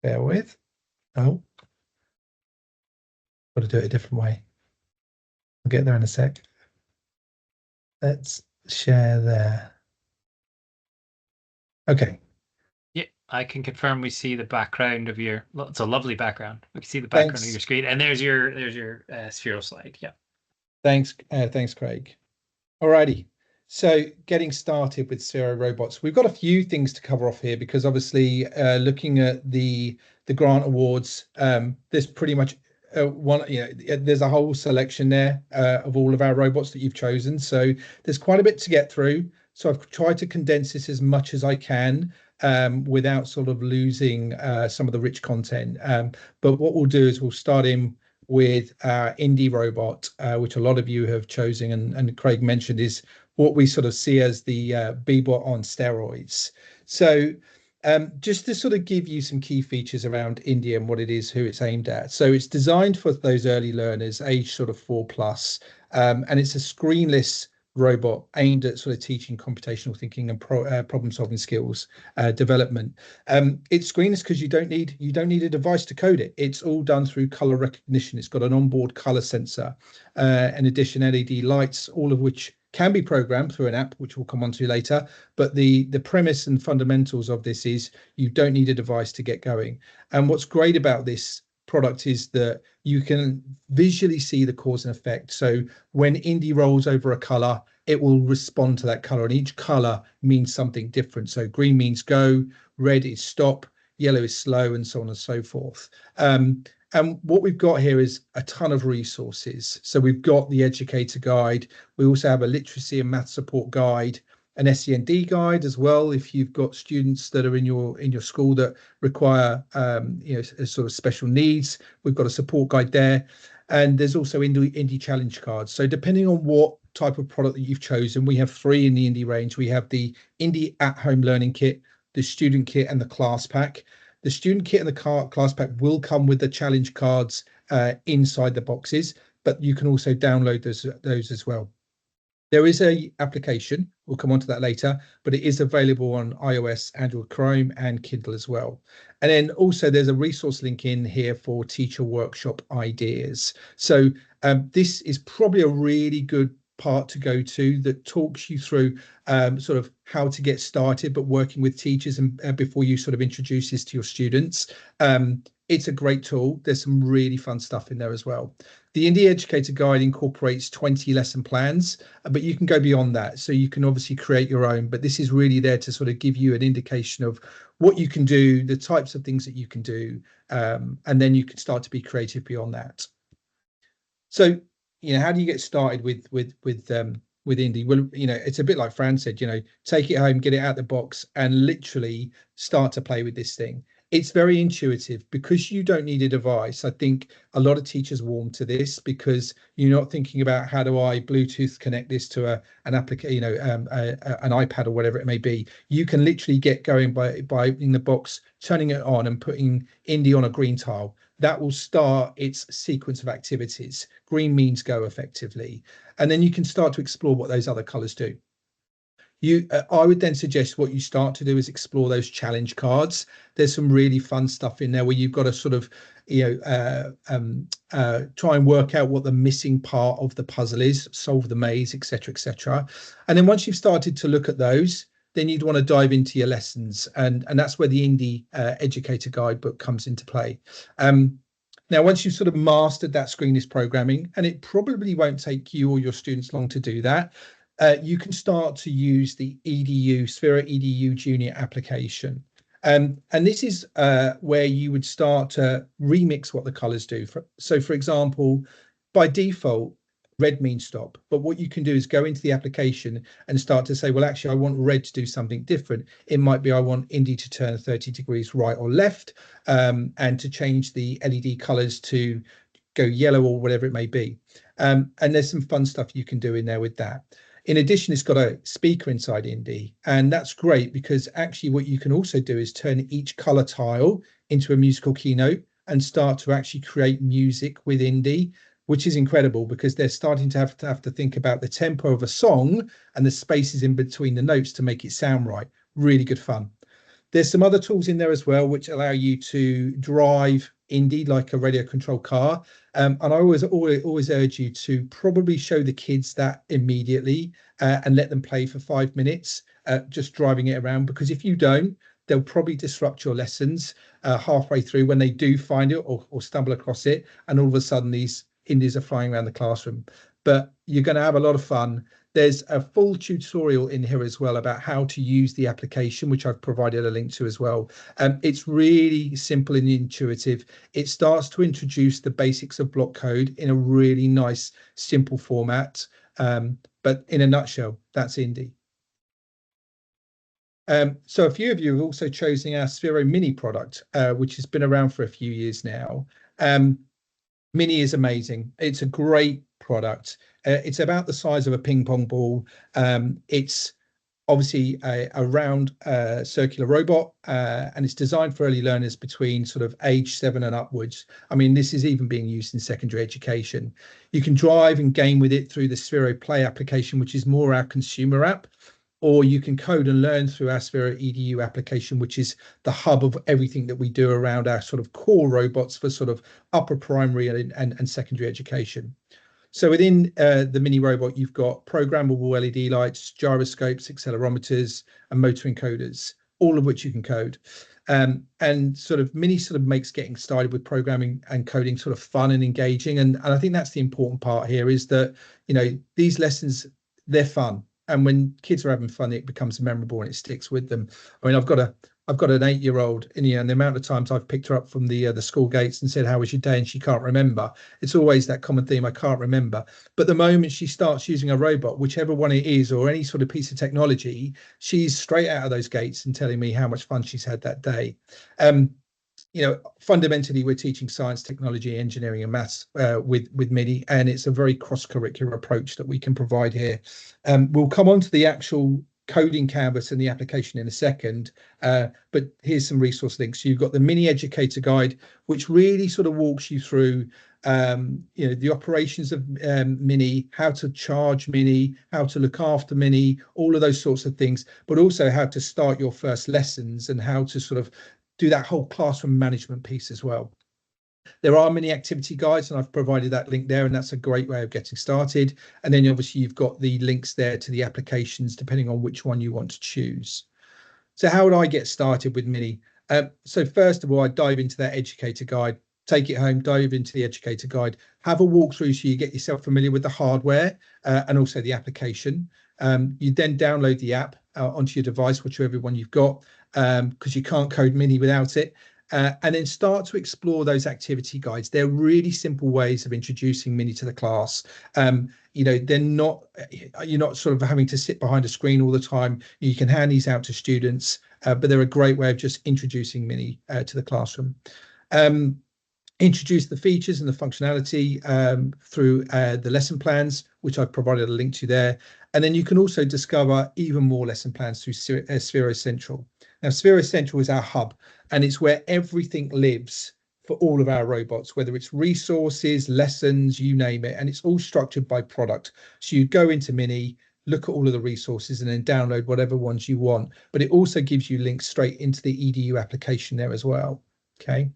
[SPEAKER 3] Bear with. Oh, got to do it a different way. I'll get there in a sec. Let's share there. Okay.
[SPEAKER 1] Yeah, I can confirm we see the background of your. It's a lovely background. We can see the background of your screen, and there's your Sphero slide. Yeah.
[SPEAKER 3] Thanks, Craig. Alrighty. So getting started with Sphero robots, we've got a few things to cover off here because obviously looking at the grant awards, there's pretty much there's a whole selection there of all of our robots that you've chosen. So there's quite a bit to get through. So I've tried to condense this as much as I can without sort of losing some of the rich content. But what we'll do is we'll start in with our indie robot, which a lot of you have chosen, and Craig mentioned is what we sort of see as the Bebot on steroids. So just to sort of give you some key features around indie and what it is, who it's aimed at. So it's designed for those early learners, age sort of 4+, and it's a screenless robot aimed at sort of teaching computational thinking and problem solving skills development. It's screenless because you don't need a device to code it. It's all done through color recognition. It's got an onboard color sensor, in addition LED lights, all of which can be programmed through an app, which we'll come on to later. But the premise and fundamentals of this is you don't need a device to get going. And what's great about this product is that you can visually see the cause and effect. So when indie rolls over a color, it will respond to that color, and each color means something different. So green means go, red is stop, yellow is slow, and so on and so forth. And what we've got here is a ton of resources. So we've got the educator guide. We also have a literacy and math support guide, an SEND guide as well. If you've got students that are in your school that require sort of special needs, we've got a support guide there. And there's also indie challenge cards. So depending on what type of product that you've chosen, we have 3 in the indie range. We have the indie at-home learning kit, the student kit, and the class pack. The student kit and the class pack will come with the challenge cards inside the boxes, but you can also download those as well. There is a application, we'll come on to that later, but it is available on iOS, Android, Chrome, and Kindle as well. And then also there's a resource link in here for teacher workshop ideas. So this is probably a really good part to go to that talks you through sort of how to get started, but working with teachers and before you sort of introduce this to your students. It's a great tool. There's some really fun stuff in there as well. The Indie Educator Guide incorporates 20 lesson plans, but you can go beyond that. So you can obviously create your own, but this is really there to sort of give you an indication of what you can do, the types of things that you can do, and then you can start to be creative beyond that. So, how do you get started with indie? Well, it's a bit like Fran said, take it home, get it out the box, and literally start to play with this thing. It's very intuitive because you don't need a device. I think a lot of teachers warm to this because you're not thinking about how do I Bluetooth connect this to an application, an iPad or whatever it may be. You can literally get going by in the box, turning it on and putting indie on a green tile. That will start its sequence of activities. Green means go effectively. And then you can start to explore what those other colors do. I would then suggest what you start to do is explore those challenge cards. There's some really fun stuff in there where you've got to sort of, try and work out what the missing part of the puzzle is, solve the maze, etc., etc. And then once you've started to look at those, then you'd want to dive into your lessons, and that's where the Indie Educator Guidebook comes into play. Now, once you've sort of mastered that screen-less programming, and it probably won't take you or your students long to do that, you can start to use the Sphero EDU Junior application. And this is where you would start to remix what the colors do. So, for example, by default, red means stop. But what you can do is go into the application and start to say, well, actually, I want red to do something different. It might be I want Indie to turn 30 degrees right or left, and to change the LED colors to go yellow or whatever it may be. And there's some fun stuff you can do in there with that. In addition, it's got a speaker inside Indie, and that's great because actually what you can also do is turn each color tile into a musical keynote and start to actually create music with Indie, which is incredible because they're starting to have to think about the tempo of a song and the spaces in between the notes to make it sound right. Really good fun. There's some other tools in there as well, which allow you to drive Indie like a radio controlled car. And I always urge you to probably show the kids that immediately, and let them play for 5 minutes, just driving it around, because if you don't, they'll probably disrupt your lessons halfway through when they do find it or stumble across it. And all of a sudden these Indies are flying around the classroom. But you're going to have a lot of fun. There's a full tutorial in here as well about how to use the application, which I've provided a link to as well. It's really simple and intuitive. It starts to introduce the basics of block code in a really nice, simple format. But in a nutshell, that's Indie. So a few of you have also chosen our Sphero Mini product, which has been around for a few years now. Mini is amazing. It's a great product. It's about the size of a ping pong ball. It's obviously a round circular robot, and it's designed for early learners between sort of age 7 and upwards. I mean, this is even being used in secondary education. You can drive and game with it through the Sphero Play application, which is more our consumer app, or you can code and learn through our Sphero EDU application, which is the hub of everything that we do around our sort of core robots for sort of upper primary and secondary education. So within the mini robot, you've got programmable LED lights, gyroscopes, accelerometers, and motor encoders, all of which you can code. And sort of Mini sort of makes getting started with programming and coding sort of fun and engaging. And I think that's the important part here, is that, you know, these lessons, they're fun. And when kids are having fun, it becomes memorable and it sticks with them. I mean, I've got an 8-year-old, and the amount of times I've picked her up from the school gates and said, "How was your day?" and she can't remember. It's always that common theme, I can't remember. But the moment she starts using a robot, whichever one it is, or any sort of piece of technology, she's straight out of those gates and telling me how much fun she's had that day. You know, fundamentally, we're teaching science, technology, engineering, and maths with Mini, and it's a very cross-curricular approach that we can provide here. We'll come on to the actual coding canvas and the application in a second, but here's some resource links. You've got the Mini Educator Guide, which really sort of walks you through the operations of Mini, how to charge Mini, how to look after Mini, all of those sorts of things, but also how to start your first lessons and how to sort of do that whole classroom management piece as well. There are many activity guides, and I've provided that link there, and that's a great way of getting started. And then obviously you've got the links there to the applications, depending on which one you want to choose. So how would I get started with Mini? So first of all, I dive into that educator guide, take it home, dive into the educator guide, have a walkthrough so you get yourself familiar with the hardware and also the application. You then download the app onto your device, whichever one you've got, because you can't code Mini without it. And then start to explore those activity guides. They're really simple ways of introducing Mini to the class. They're not, you're not sort of having to sit behind a screen all the time. You can hand these out to students, but they're a great way of just introducing Mini to the classroom. Introduce the features and the functionality through the lesson plans, which I've provided a link to there. And then you can also discover even more lesson plans through Sphero Central. Now, Sphero Central is our hub, and it's where everything lives for all of our robots, whether it's resources, lessons, you name it, and it's all structured by product. So you go into Mini, look at all of the resources, and then download whatever ones you want. But it also gives you links straight into the EDU application there as well. Okay.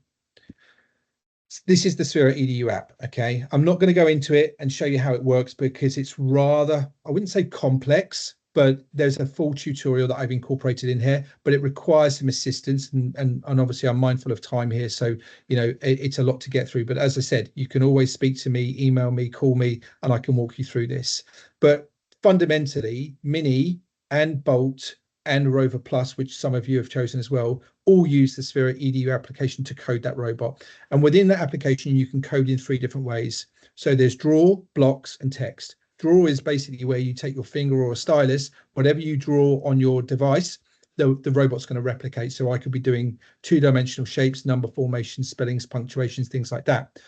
[SPEAKER 3] This is the Sphero EDU app. Okay. I'm not going to go into it and show you how it works because it's rather, I wouldn't say complex, but there's a full tutorial that I've incorporated in here, but it requires some assistance, and obviously I'm mindful of time here, so it's a lot to get through. But as I said, you can always speak to me, email me, call me, and I can walk you through this. But fundamentally, Mini and Bolt and Rover Plus, which some of you have chosen as well, all use the Sphero EDU application to code that robot. And within that application, you can code in 3 different ways. So there's draw, blocks, and text. Draw is basically where you take your finger or a stylus, whatever you draw on your device, the robot's going to replicate. So I could be doing 2-dimensional shapes, number formations, spellings, punctuations, things like that.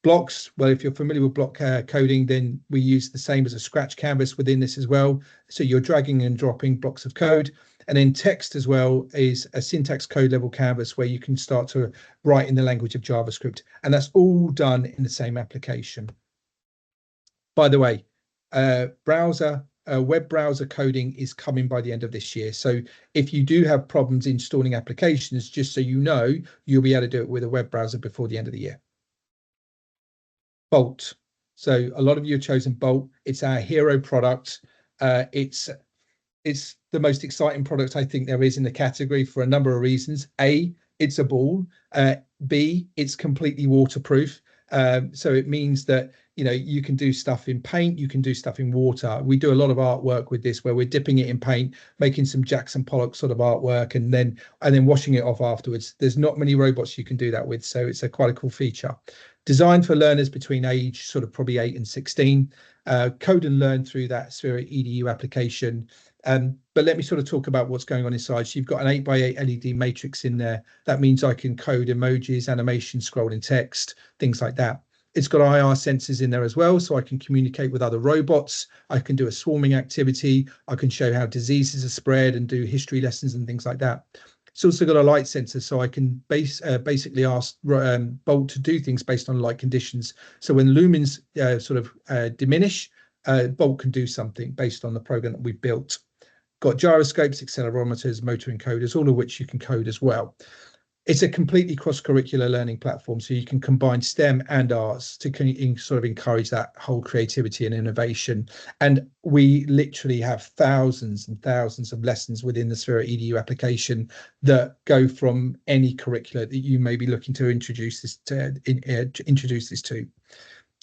[SPEAKER 3] Blocks, well, if you're familiar with block coding, then we use the same as a scratch canvas within this as well. So you're dragging and dropping blocks of code. And then text as well is a syntax code level canvas where you can start to write in the language of JavaScript. And that's all done in the same application. By the way, web browser coding is coming by the end of this year. So if you do have problems installing applications, just so you know, you'll be able to do it with a web browser before the end of the year. Bolt. So a lot of you have chosen Bolt. It's our hero product. It's the most exciting product I think there is in the category for a number of reasons. A, it's a ball. B, it's completely waterproof. So it means that you can do stuff in paint, you can do stuff in water. We do a lot of artwork with this where we're dipping it in paint, making some Jackson Pollock sort of artwork, and then washing it off afterwards. There's not many robots you can do that with, so it's quite a cool feature. Designed for learners between age sort of probably 8 and 16. Code and learn through that Sphero EDU application. But let me sort of talk about what's going on inside. So you've got an 8x8 LED matrix in there. That means I can code emojis, animation, scrolling text, things like that. It's got IR sensors in there as well, so I can communicate with other robots. I can do a swarming activity. I can show how diseases are spread and do history lessons and things like that. It's also got a light sensor, so I can basically ask Bolt to do things based on light conditions. So when lumens diminish, Bolt can do something based on the program that we've built. Got gyroscopes, accelerometers, motor encoders, all of which you can code as well. It's a completely cross-curricular learning platform, so you can combine STEM and arts to sort of encourage that whole creativity and innovation. And we literally have thousands and thousands of lessons within the Sphero EDU application that go from any curricula that you may be looking to introduce this to.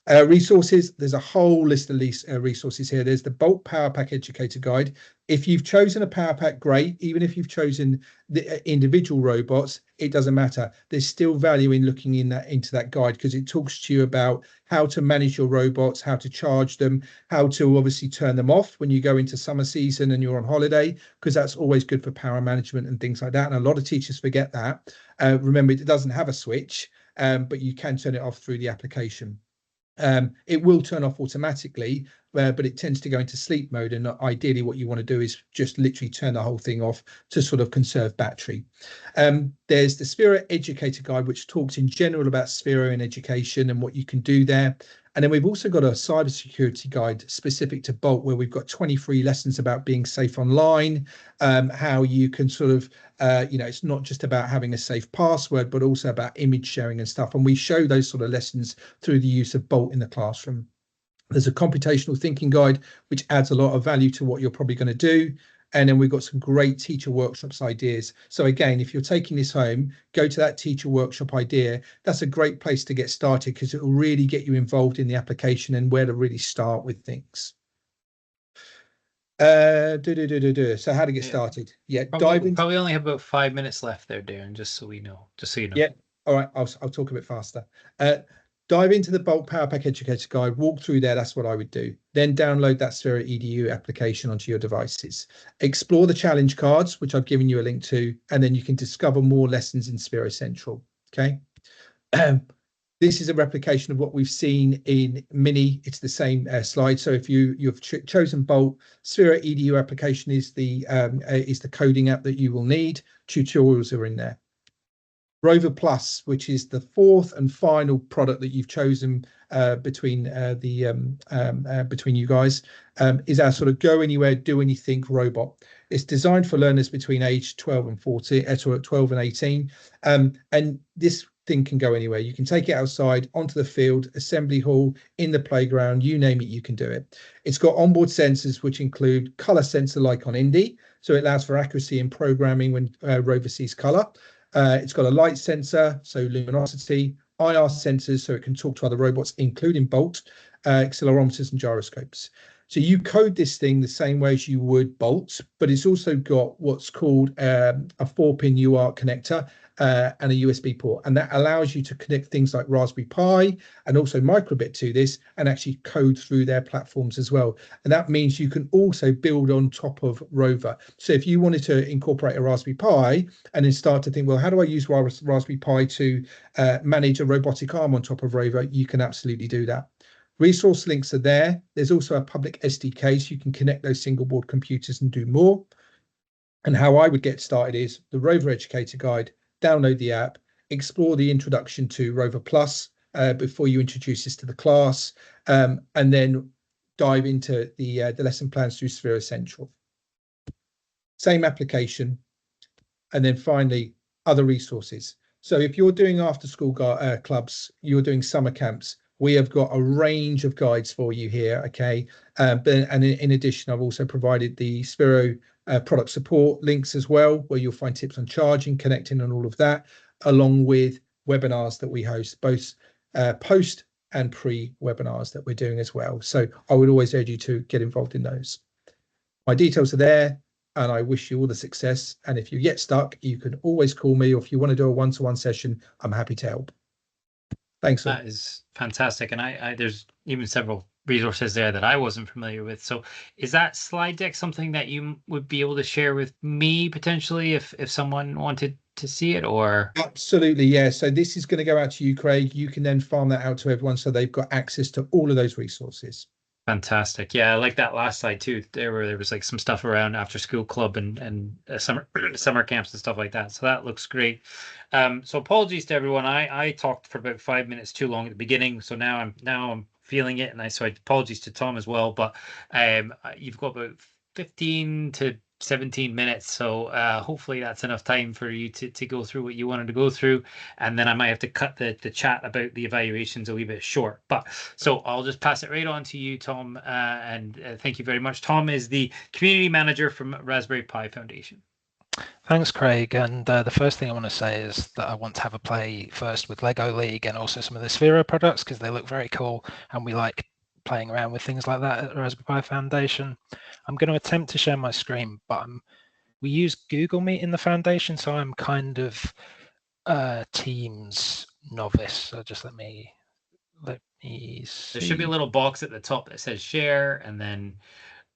[SPEAKER 3] Resources, there's a whole list of resources here. There's the Bolt Power Pack Educator Guide. If you've chosen a Power Pack, great. Even if you've chosen the individual robots, it doesn't matter. There's still value in looking into that guide, because it talks to you about how to manage your robots, how to charge them, how to obviously turn them off when you go into summer season and you're on holiday, because that's always good for power management and things like that. And a lot of teachers forget that. Remember, it doesn't have a switch, but you can turn it off through the application. It will turn off automatically, but it tends to go into sleep mode, and ideally what you want to do is just literally turn the whole thing off to sort of conserve battery. There's the Sphero Educator Guide, which talks in general about Sphero in education and what you can do there. And then we've also got a cybersecurity guide specific to Bolt, where we've got 23 lessons about being safe online, how you can sort of, it's not just about having a safe password, but also about image sharing and stuff. And we show those sort of lessons through the use of Bolt in the classroom. There's a computational thinking guide, which adds a lot of value to what you're probably going to do. And then we've got some great teacher workshops ideas. So again, if you're taking this home, go to that teacher workshop idea. That's a great place to get started, because it will really get you involved in the application and where to really start with things. So how to get started? Yeah,
[SPEAKER 1] probably only have about 5 minutes left there, Darren, just so you know.
[SPEAKER 3] Yeah, all right, I'll talk a bit faster. Dive into the Bolt Power Pack Educator Guide, walk through there, that's what I would do. Then download that Sphero EDU application onto your devices. Explore the challenge cards, which I've given you a link to, and then you can discover more lessons in Sphero Central, okay? This is a replication of what we've seen in Mini. It's the same slide. So if you've chosen Bolt, Sphero EDU application is the coding app that you will need. Tutorials are in there. Rover Plus, which is the 4th and final product that you've chosen between between you guys, is our sort of go anywhere, do anything robot. It's designed for learners between age 12 and 12 and 18, and this thing can go anywhere. You can take it outside, onto the field, assembly hall, in the playground, you name it, you can do it. It's got onboard sensors which include color sensor like on Indy, so it allows for accuracy in programming when rover sees color. It's got a light sensor, so luminosity, IR sensors, so it can talk to other robots, including Bolt, accelerometers and gyroscopes. So you code this thing the same way as you would Bolt, but it's also got what's called a 4-pin UART connector and a USB port, and that allows you to connect things like Raspberry Pi and also microbit to this and actually code through their platforms as well. And that means you can also build on top of Rover. So if you wanted to incorporate a Raspberry Pi and then start to think, well, how do I use Raspberry Pi to manage a robotic arm on top of Rover, you can absolutely do that. Resource links are there. There's also a public SDK, so you can connect those single board computers and do more. And how I would get started is the Rover Educator Guide, download the app, explore the introduction to Rover Plus before you introduce this to the class, and then dive into the lesson plans through Sphero Central. Same application. And then finally, other resources. So if you're doing after school clubs, you're doing summer camps, we have got a range of guides for you here, okay? And in addition, I've also provided the Sphero product support links as well, where you'll find tips on charging, connecting and all of that, along with webinars that we host, both post and pre-webinars that we're doing as well. So I would always urge you to get involved in those. My details are there, and I wish you all the success. And if you get stuck, you can always call me, or if you want to do a one-to-one session, I'm happy to help. Thanks.
[SPEAKER 1] That is fantastic. And I there's even several resources there that I wasn't familiar with. So is that slide deck something that you would be able to share with me potentially if someone wanted to see it? Or
[SPEAKER 3] absolutely, yeah. So this is going to go out to you, Craig. You can then farm that out to everyone so they've got access to all of those resources.
[SPEAKER 1] Fantastic. Yeah, I like that last slide too. There was like some stuff around after school club and summer camps and stuff like that. So that looks great. So apologies to everyone. I talked for about 5 minutes too long at the beginning. So now I'm feeling it, and so apologies to Tom as well. But you've got about 15 to 17 minutes, so hopefully that's enough time for you to go through what you wanted to go through, and then I might have to cut the chat about the evaluations a wee bit short. But so I'll just pass it right on to you, Tom, and thank you very much. Tom is the community manager from Raspberry Pi Foundation.
[SPEAKER 4] Thanks, Craig. And the first thing I want to say is that I want to have a play first with Lego League and also some of the Sphero products, because they look very cool and we like playing around with things like that at the Raspberry Pi Foundation. I'm going to attempt to share my screen, but we use Google Meet in the foundation, so I'm kind of Teams novice. So just let me see.
[SPEAKER 1] There should be a little box at the top that says share, and then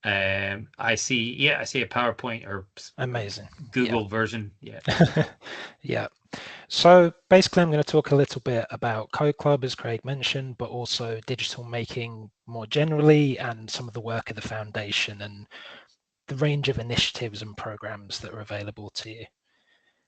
[SPEAKER 1] I see a PowerPoint or
[SPEAKER 4] amazing
[SPEAKER 1] Google version. Yeah.
[SPEAKER 4] Yeah. So basically, I'm going to talk a little bit about Code Club, as Craig mentioned, but also digital making more generally, and some of the work of the foundation and the range of initiatives and programs that are available to you.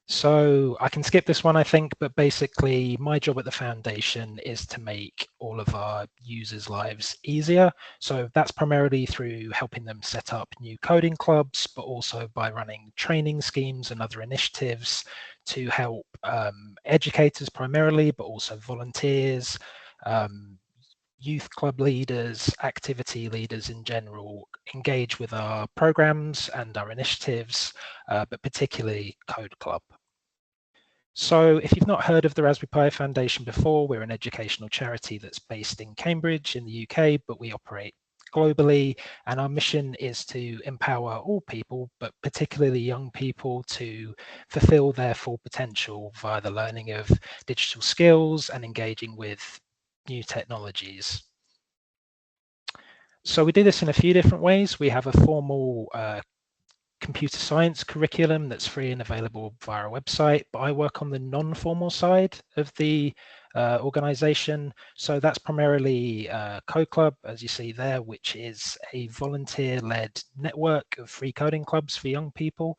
[SPEAKER 4] So I can skip this one, I think, but basically my job at the foundation is to make all of our users' lives easier. So that's primarily through helping them set up new coding clubs, but also by running training schemes and other initiatives to help educators primarily, but also volunteers, youth club leaders, activity leaders in general, engage with our programs and our initiatives, but particularly Code Club. So if you've not heard of the Raspberry Pi Foundation before, we're an educational charity that's based in Cambridge in the UK, but we operate globally, and our mission is to empower all people, but particularly young people, to fulfill their full potential via the learning of digital skills and engaging with new technologies. So we do this in a few different ways. We have a formal computer science curriculum that's free and available via our website, but I work on the non-formal side of the organization. So that's primarily Code Club, as you see there, which is a volunteer-led network of free coding clubs for young people.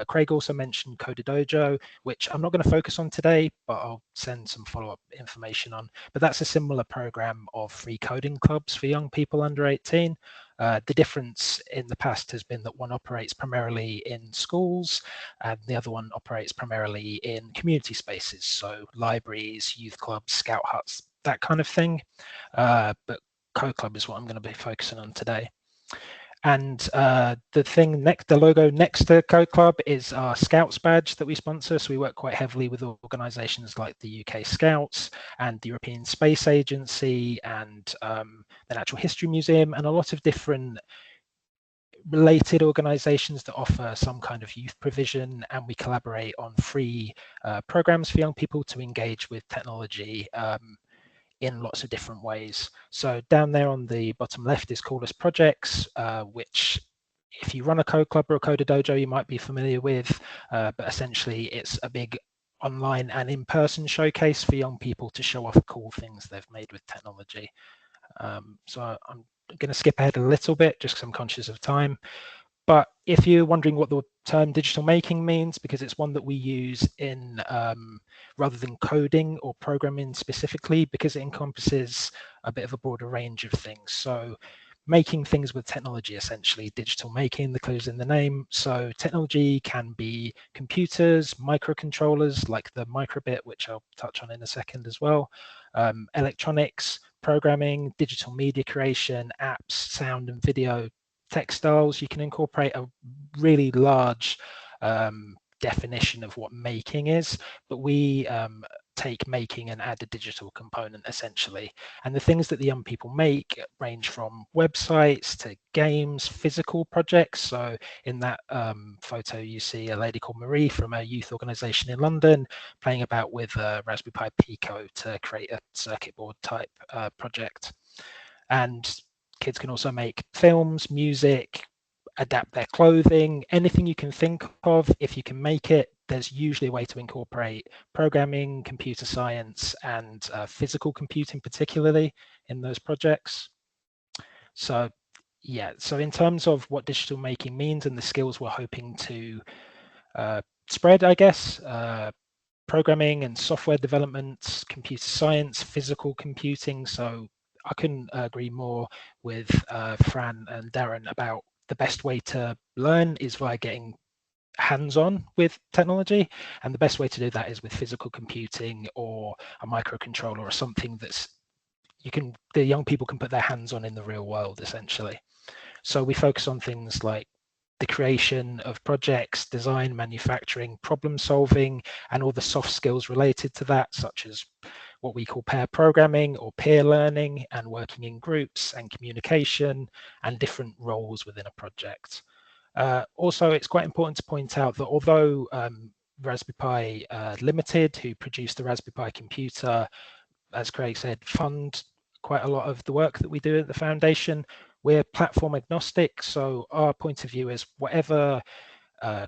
[SPEAKER 4] Kraig also mentioned Coder which I'm not going to focus on today, but I'll send some follow-up information on. But that's a similar program of free coding clubs for young people under 18. The difference in the past has been that one operates primarily in schools and the other one operates primarily in community spaces, so libraries, youth clubs, scout huts, that kind of thing. But Code Club is what I'm going to be focusing on today. And the logo next to Code Club is our Scouts badge that we sponsor. So we work quite heavily with organisations like the UK Scouts and the European Space Agency and the Natural History Museum and a lot of different related organisations that offer some kind of youth provision, and we collaborate on free programs for young people to engage with technology in lots of different ways. So down there on the bottom left is Call Us Projects, which if you run a Code Club or a Coder Dojo, you might be familiar with, but essentially it's a big online and in-person showcase for young people to show off cool things they've made with technology. So I'm going to skip ahead a little bit just because I'm conscious of time. But if you're wondering what the term digital making means, because it's one that we use in rather than coding or programming specifically, because it encompasses a bit of a broader range of things. So making things with technology, essentially, digital making, the clue's in the name. So technology can be computers, microcontrollers like the microbit, which I'll touch on in a second as well, electronics, programming, digital media creation, apps, sound and video, textiles. You can incorporate a really large definition of what making is, but we take making and add a digital component essentially. And the things that the young people make range from websites to games, physical projects. So in that photo, you see a lady called Marie from a youth organization in London playing about with a Raspberry Pi Pico to create a circuit board type project. And kids can also make films, music, adapt their clothing, anything you can think of. If you can make it, there's usually a way to incorporate programming, computer science, and physical computing, particularly in those projects. So yeah, so in terms of what digital making means and the skills we're hoping to spread, I guess, programming and software development, computer science, physical computing. So I couldn't agree more with Fran and Darren about the best way to learn is via getting hands-on with technology, and the best way to do that is with physical computing or a microcontroller or something that's the young people can put their hands on in the real world essentially. So we focus on things like the creation of projects, design, manufacturing, problem solving, and all the soft skills related to that, such as what we call pair programming or peer learning and working in groups and communication and different roles within a project. Also, it's quite important to point out that although Raspberry Pi Limited, who produced the Raspberry Pi computer, as Kraig said, fund quite a lot of the work that we do at the foundation, we're platform agnostic. So our point of view is whatever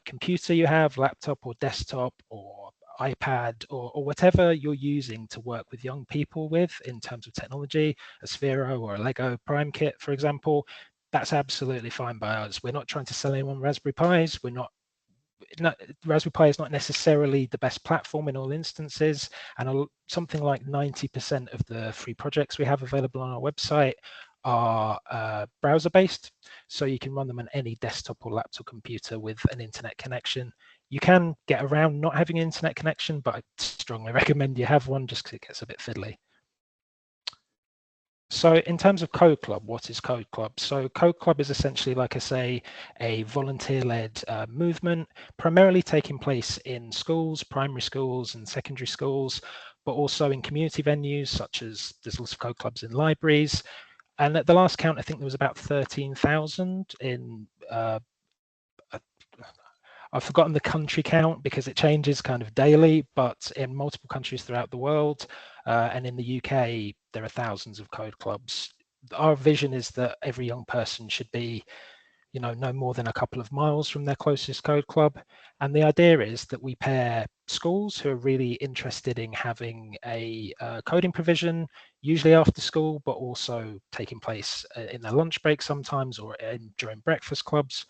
[SPEAKER 4] computer you have, laptop or desktop or iPad or whatever you're using to work with young people with in terms of technology, a Sphero or a Lego Prime Kit, for example, that's absolutely fine by us. We're not trying to sell anyone Raspberry Pis. Raspberry Pi is not necessarily the best platform in all instances, and something like 90% of the free projects we have available on our website are browser-based, so you can run them on any desktop or laptop computer with an internet connection. You can get around not having an internet connection, but I strongly recommend you have one just because it gets a bit fiddly. So in terms of Code Club, what is Code Club? So Code Club is essentially, like I say, a volunteer-led movement, primarily taking place in schools, primary schools and secondary schools, but also in community venues such as there's lots of Code Clubs in libraries. And at the last count, I think there was about 13,000 in, I've forgotten the country count because it changes kind of daily, but in multiple countries throughout the world, and in the UK, there are thousands of Code Clubs. Our vision is that every young person should be no more than a couple of miles from their closest code club. And the idea is that we pair schools who are really interested in having a coding provision, usually after school, but also taking place in their lunch break sometimes, or during breakfast clubs.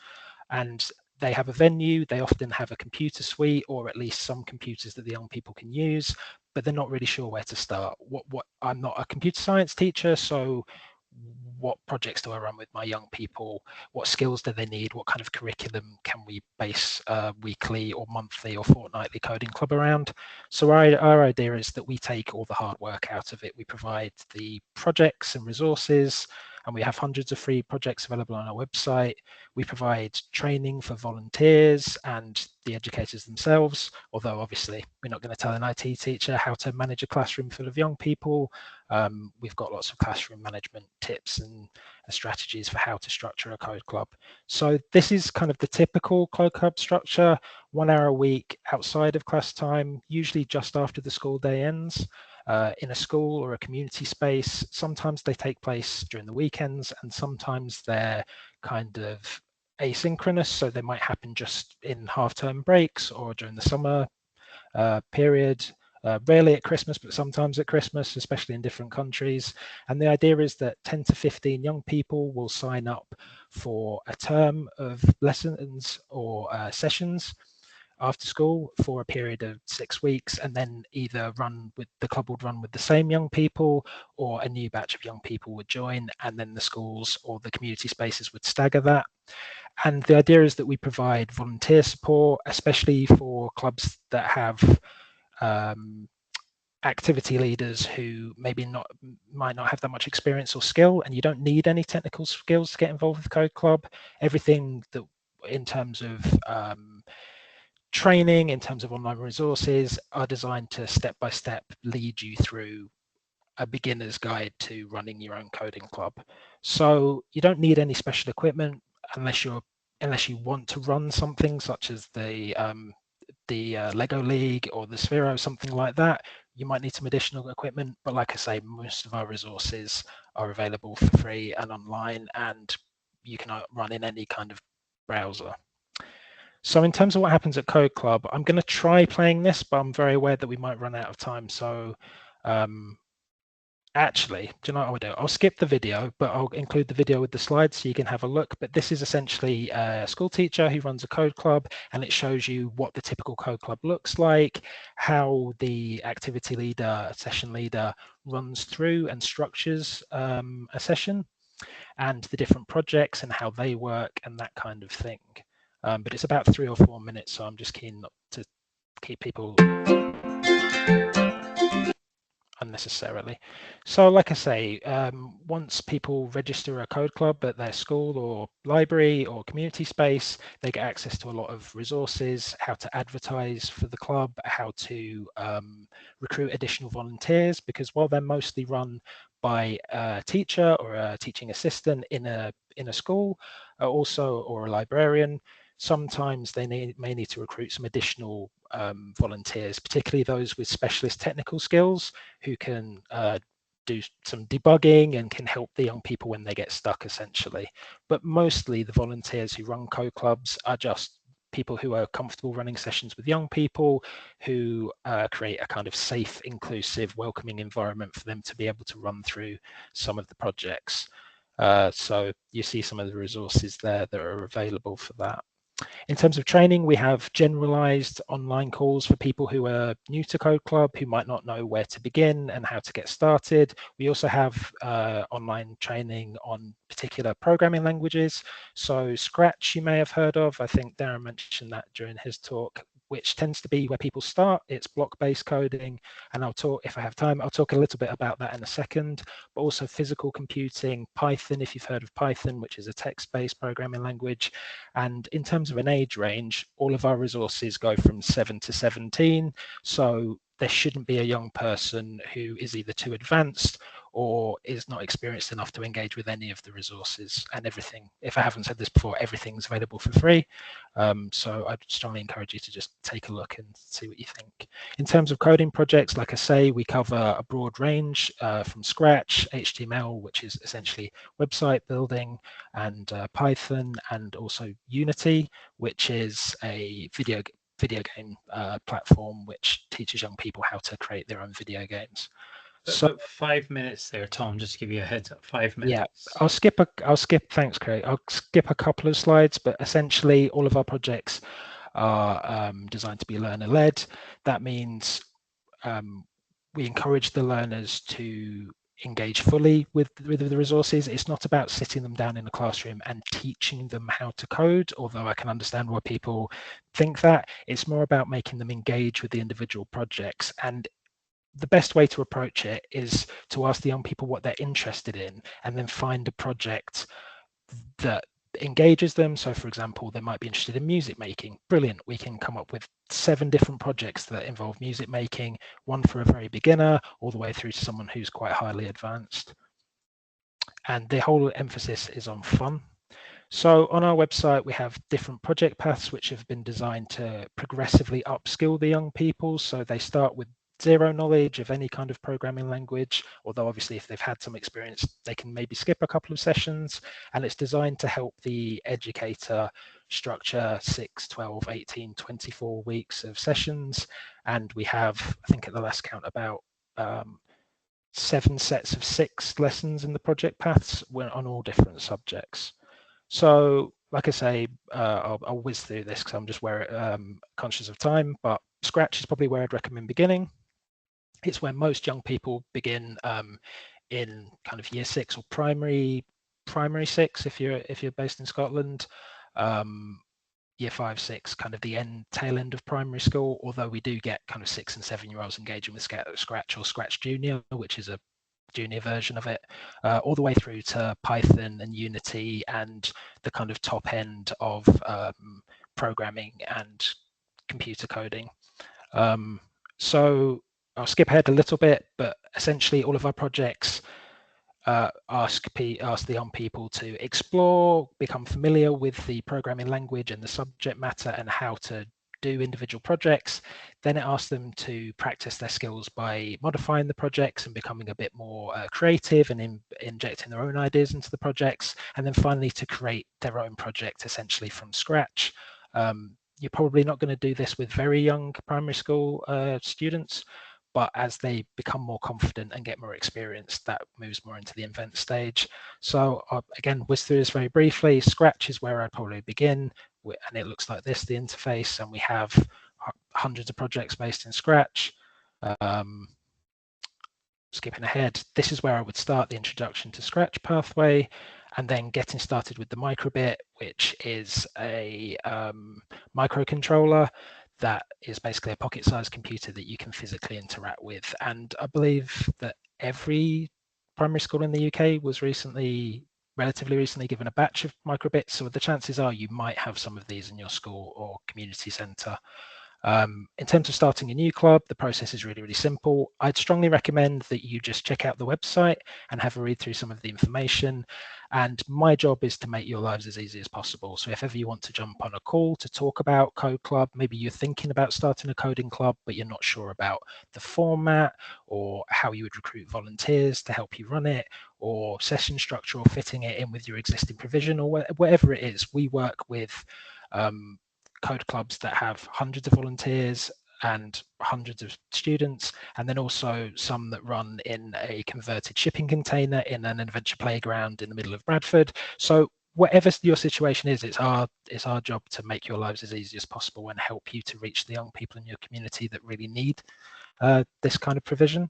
[SPEAKER 4] And they have a venue, they often have a computer suite, or at least some computers that the young people can use, but they're not really sure where to start. I'm not a computer science teacher, so what projects do I run with my young people? What skills do they need? What kind of curriculum can we base weekly or monthly or fortnightly coding club around? So our idea is that we take all the hard work out of it. We provide the projects and resources, and we have hundreds of free projects available on our website. We provide training for volunteers and the educators themselves, although obviously we're not going to tell an IT teacher how to manage a classroom full of young people. We've got lots of classroom management tips and strategies for how to structure a code club. So this is kind of the typical code club structure: 1 hour a week outside of class time, usually just after the school day ends, in a school or a community space. Sometimes they take place during the weekends, and sometimes they're kind of asynchronous, so they might happen just in half-term breaks or during the summer period. Rarely at Christmas, but sometimes at Christmas, especially in different countries. And the idea is that 10 to 15 young people will sign up for a term of lessons or sessions after school for a period of 6 weeks, and then either the club would run with the same young people, or a new batch of young people would join, and then the schools or the community spaces would stagger that. And the idea is that we provide volunteer support, especially for clubs that have activity leaders who might not have that much experience or skill, and you don't need any technical skills to get involved with Code Club. Everything that in terms of training, in terms of online resources, are designed to step-by-step lead you through a beginner's guide to running your own coding club. So you don't need any special equipment unless you want to run something such as the Lego League or the Sphero, something like that. You might need some additional equipment, but like I say, most of our resources are available for free and online, and you can run in any kind of browser. So in terms of what happens at Code Club, I'm going to try playing this, but I'm very aware that we might run out of time. So actually, do you know what I'll do? I'll skip the video, but I'll include the video with the slides so you can have a look. But this is essentially a school teacher who runs a code club, and it shows you what the typical code club looks like, how the activity leader, session leader runs through and structures a session, and the different projects and how they work and that kind of thing. But it's about 3 or 4 minutes, so I'm just keen not to keep people unnecessarily. So like I say, once people register a code club at their school or library or community space, they get access to a lot of resources: how to advertise for the club, how to recruit additional volunteers, because while they're mostly run by a teacher or a teaching assistant in a school, or a librarian, sometimes they may need to recruit some additional volunteers, particularly those with specialist technical skills who can do some debugging and can help the young people when they get stuck, essentially. But mostly the volunteers who run code clubs are just people who are comfortable running sessions with young people, who create a kind of safe, inclusive, welcoming environment for them to be able to run through some of the projects. So you see some of the resources there that are available for that. In terms of training, we have generalized online calls for people who are new to Code Club, who might not know where to begin and how to get started. We also have online training on particular programming languages. So Scratch, you may have heard of. I think Darren mentioned that during his talk, which tends to be where people start. It's block-based coding, and I'll talk, if I have time, I'll talk a little bit about that in a second, but also physical computing, Python, if you've heard of Python, which is a text-based programming language. And in terms of an age range, all of our resources go from 7 to 17. So there shouldn't be a young person who is either too advanced or is not experienced enough to engage with any of the resources and everything. If I haven't said this before, everything's available for free. So I'd strongly encourage you to just take a look and see what you think. In terms of coding projects, like I say, we cover a broad range from Scratch, HTML, which is essentially website building, and Python, and also Unity, which is a video game platform which teaches young people how to create their own video games.
[SPEAKER 1] So 5 minutes there, Tom, just to give you a heads up, 5 minutes.
[SPEAKER 4] Yeah, I'll skip, thanks, Craig. I'll skip a couple of slides, but essentially all of our projects are designed to be learner-led. That means we encourage the learners to engage fully with the resources. It's not about sitting them down in a classroom and teaching them how to code, although I can understand why people think that. It's more about making them engage with the individual projects. And the best way to approach it is to ask the young people what they're interested in, and then find a project that engages them. So for example, they might be interested in music making. Brilliant, we can come up with 7 different projects that involve music making, one for a very beginner all the way through to someone who's quite highly advanced. And the whole emphasis is on fun. So on our website, we have different project paths which have been designed to progressively upskill the young people. So they start with zero knowledge of any kind of programming language, although obviously if they've had some experience, they can maybe skip a couple of sessions. And it's designed to help the educator structure 6, 12, 18, 24 weeks of sessions. And we have, I think at the last count, about 7 sets of 6 lessons in the project paths on all different subjects. So, like I say, I'll whiz through this because I'm just conscious of time, but Scratch is probably where I'd recommend beginning. It's where most young people begin in kind of year 6 or primary 6 if you're based in Scotland. Year 5, 6, kind of the tail end of primary school, although we do get kind of 6 and 7-year-olds engaging with Scratch or Scratch Junior, which is a junior version of it, all the way through to Python and Unity and the kind of top end of programming and computer coding. So I'll skip ahead a little bit, but essentially all of our projects ask the young people to explore, become familiar with the programming language and the subject matter and how to do individual projects. Then it asks them to practice their skills by modifying the projects and becoming a bit more creative and injecting their own ideas into the projects. And then finally to create their own project essentially from scratch. You're probably not going to do this with very young primary school students, but as they become more confident and get more experience, that moves more into the invent stage. So again, whiz through this very briefly. Scratch is where I'd probably begin, and it looks like this, the interface, and we have hundreds of projects based in Scratch. Skipping ahead, this is where I would start the introduction to Scratch pathway, and then getting started with the microbit, which is a microcontroller that is basically a pocket-sized computer that you can physically interact with. And I believe that every primary school in the UK was relatively recently given a batch of microbits. So the chances are you might have some of these in your school or community centre. In terms of starting a new club, the process is really, really simple. I'd strongly recommend that you just check out the website and have a read through some of the information. And my job is to make your lives as easy as possible. So if ever you want to jump on a call to talk about Code Club, maybe you're thinking about starting a coding club, but you're not sure about the format or how you would recruit volunteers to help you run it, or session structure, or fitting it in with your existing provision, or whatever it is, we work with code clubs that have hundreds of volunteers and hundreds of students, and then also some that run in a converted shipping container in an adventure playground in the middle of Bradford. So whatever your situation is, it's our job to make your lives as easy as possible and help you to reach the young people in your community that really need this kind of provision.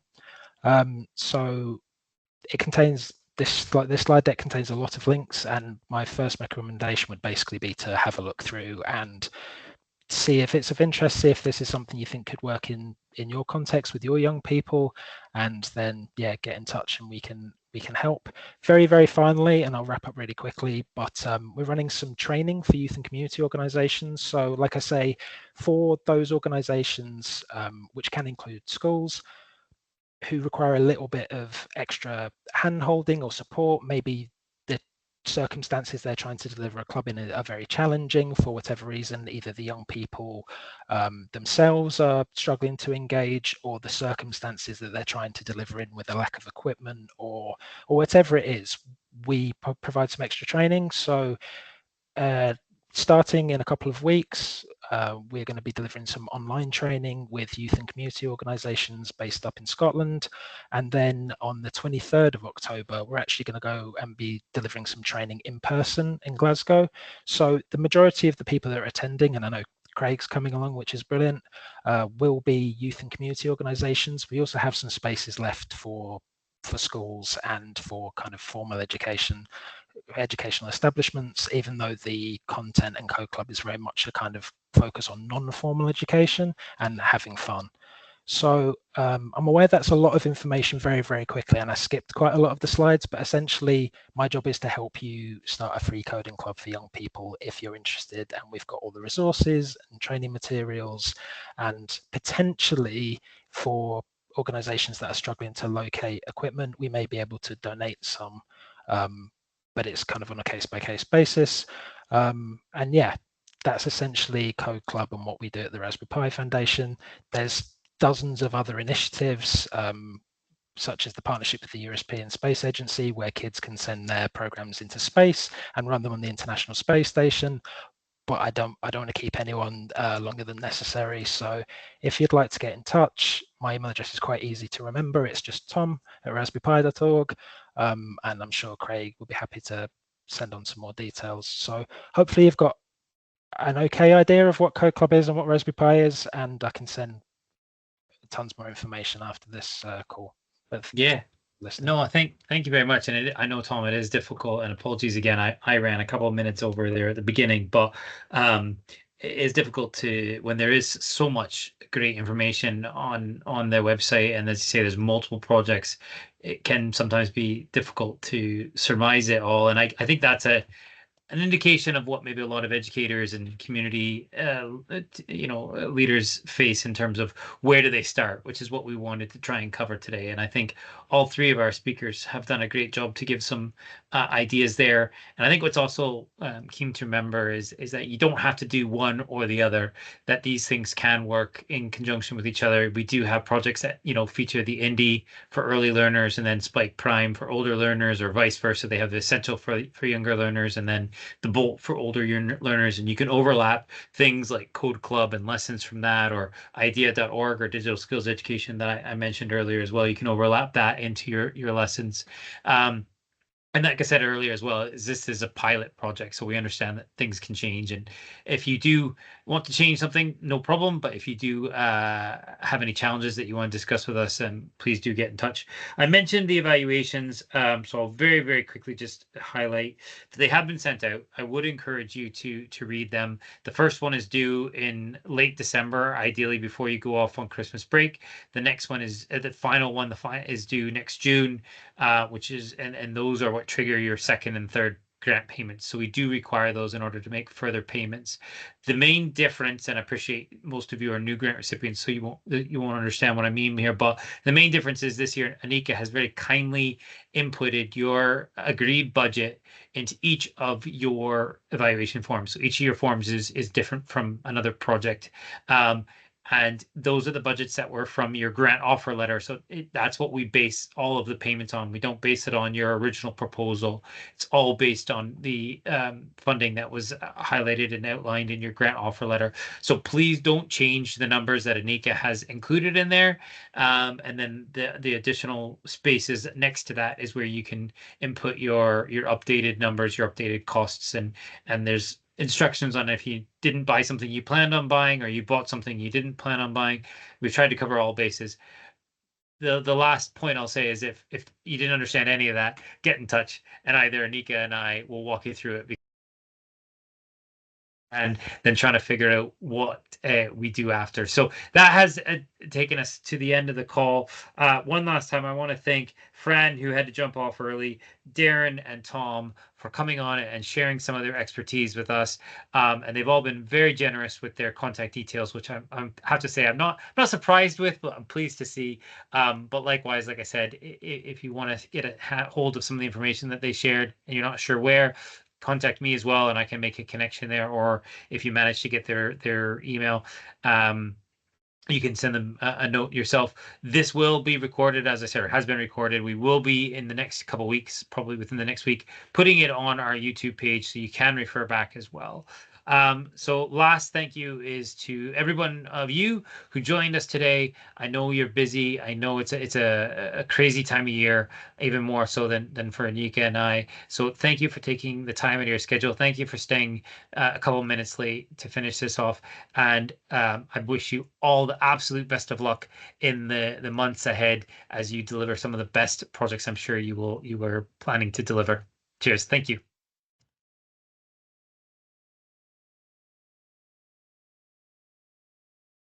[SPEAKER 4] So it contains this slide deck contains a lot of links, and my first recommendation would basically be to have a look through and see if it's of interest, see if this is something you think could work in your context with your young people, and then get in touch and we can help. Very, very finally, and I'll wrap up really quickly, but we're running some training for youth and community organizations. So like I say, for those organizations, which can include schools, who require a little bit of extra hand-holding or support. Maybe the circumstances they're trying to deliver a club in are very challenging for whatever reason. Either the young people themselves are struggling to engage, or the circumstances that they're trying to deliver in with a lack of equipment, or whatever it is. We provide some extra training. So starting in a couple of weeks, we're going to be delivering some online training with youth and community organisations based up in Scotland. And then on the 23rd of October, we're actually going to go and be delivering some training in person in Glasgow. So the majority of the people that are attending, and I know Craig's coming along, which is brilliant, will be youth and community organisations. We also have some spaces left for schools and for kind of formal educational establishments, even though the content and co-club is very much a kind of focus on non-formal education and having fun. So I'm aware that's a lot of information very, very quickly, and I skipped quite a lot of the slides, but essentially my job is to help you start a free coding club for young people if you're interested, and we've got all the resources and training materials, and potentially for organizations that are struggling to locate equipment, we may be able to donate some, but it's kind of on a case-by-case basis. And yeah, that's essentially Code Club and what we do at the Raspberry Pi Foundation. There's dozens of other initiatives, such as the partnership with the European Space Agency, where kids can send their programs into space and run them on the International Space Station. But I don't want to keep anyone longer than necessary. So if you'd like to get in touch, my email address is quite easy to remember. It's just tom@raspberrypi.org. And I'm sure Craig will be happy to send on some more details. So hopefully you've got an okay idea of what Code Club is and what Raspberry Pi is, and I can send tons more information after this call. But
[SPEAKER 1] yeah. No, thank you very much. And I know, Tom, it is difficult, and apologies again. I ran a couple of minutes over there at the beginning, but it is difficult when there is so much great information on their website, and as you say, there's multiple projects. It can sometimes be difficult to surmise it all, and I think that's an indication of what maybe a lot of educators and community leaders face in terms of where do they start, which is what we wanted to try and cover today. And I think all three of our speakers have done a great job to give some ideas there. And I think what's also keen to remember is that you don't have to do one or the other, that these things can work in conjunction with each other. We do have projects that feature the Indie for early learners, and then Spike Prime for older learners, or vice versa. They have the Essential for younger learners, and then the Bolt for older learners. And you can overlap things like Code Club and lessons from that, or idea.org or digital skills education that I mentioned earlier as well. You can overlap that into your lessons. And like I said earlier as well, this is a pilot project, so we understand that things can change. And if you do want to change something, no problem. But if you do have any challenges that you want to discuss with us, please do get in touch. I mentioned the evaluations, so I'll very, very quickly just highlight that they have been sent out. I would encourage you to read them. The first one is due in late December, ideally before you go off on Christmas break. The next one is the final one. Is due next June, which is and those are what trigger your second and third grant payments. So we do require those in order to make further payments. The main difference, and I appreciate most of you are new grant recipients, so you won't understand what I mean here, but the main difference is this year Anika has very kindly inputted your agreed budget into each of your evaluation forms. So each of your forms is different from another project. And those are the budgets that were from your grant offer letter. So that's what we base all of the payments on. We don't base it on your original proposal. It's all based on the funding that was highlighted and outlined in your grant offer letter. So please don't change the numbers that Anika has included in there. And then the additional spaces next to that is where you can input your updated numbers, your updated costs, and there's instructions on if you didn't buy something you planned on buying, or you bought something you didn't plan on buying. We've tried to cover all bases. The last point I'll say is if you didn't understand any of that, get in touch, and either Anika and I will walk you through it. and then trying to figure out what we do after. So that has taken us to the end of the call. One last time, I want to thank Fran, who had to jump off early, Darren and Tom for coming on and sharing some of their expertise with us. And they've all been very generous with their contact details, which I have to say I'm not surprised with, but I'm pleased to see. But likewise, like I said, if you want to get a hold of some of the information that they shared and you're not sure where, contact me as well, and I can make a connection there. Or if you manage to get their email, you can send them a note yourself. This will be recorded, as I said, it has been recorded. We will be in the next couple of weeks, probably within the next week, putting it on our YouTube page so you can refer back as well. So last thank you is to everyone of you who joined us today. I know you're busy. I know it's a crazy time of year, even more so than for Anika and I. So thank you for taking the time out of your schedule. Thank you for staying a couple minutes late to finish this off. And I wish you all the absolute best of luck in the months ahead as you deliver some of the best projects I'm sure you are planning to deliver. Cheers. Thank you.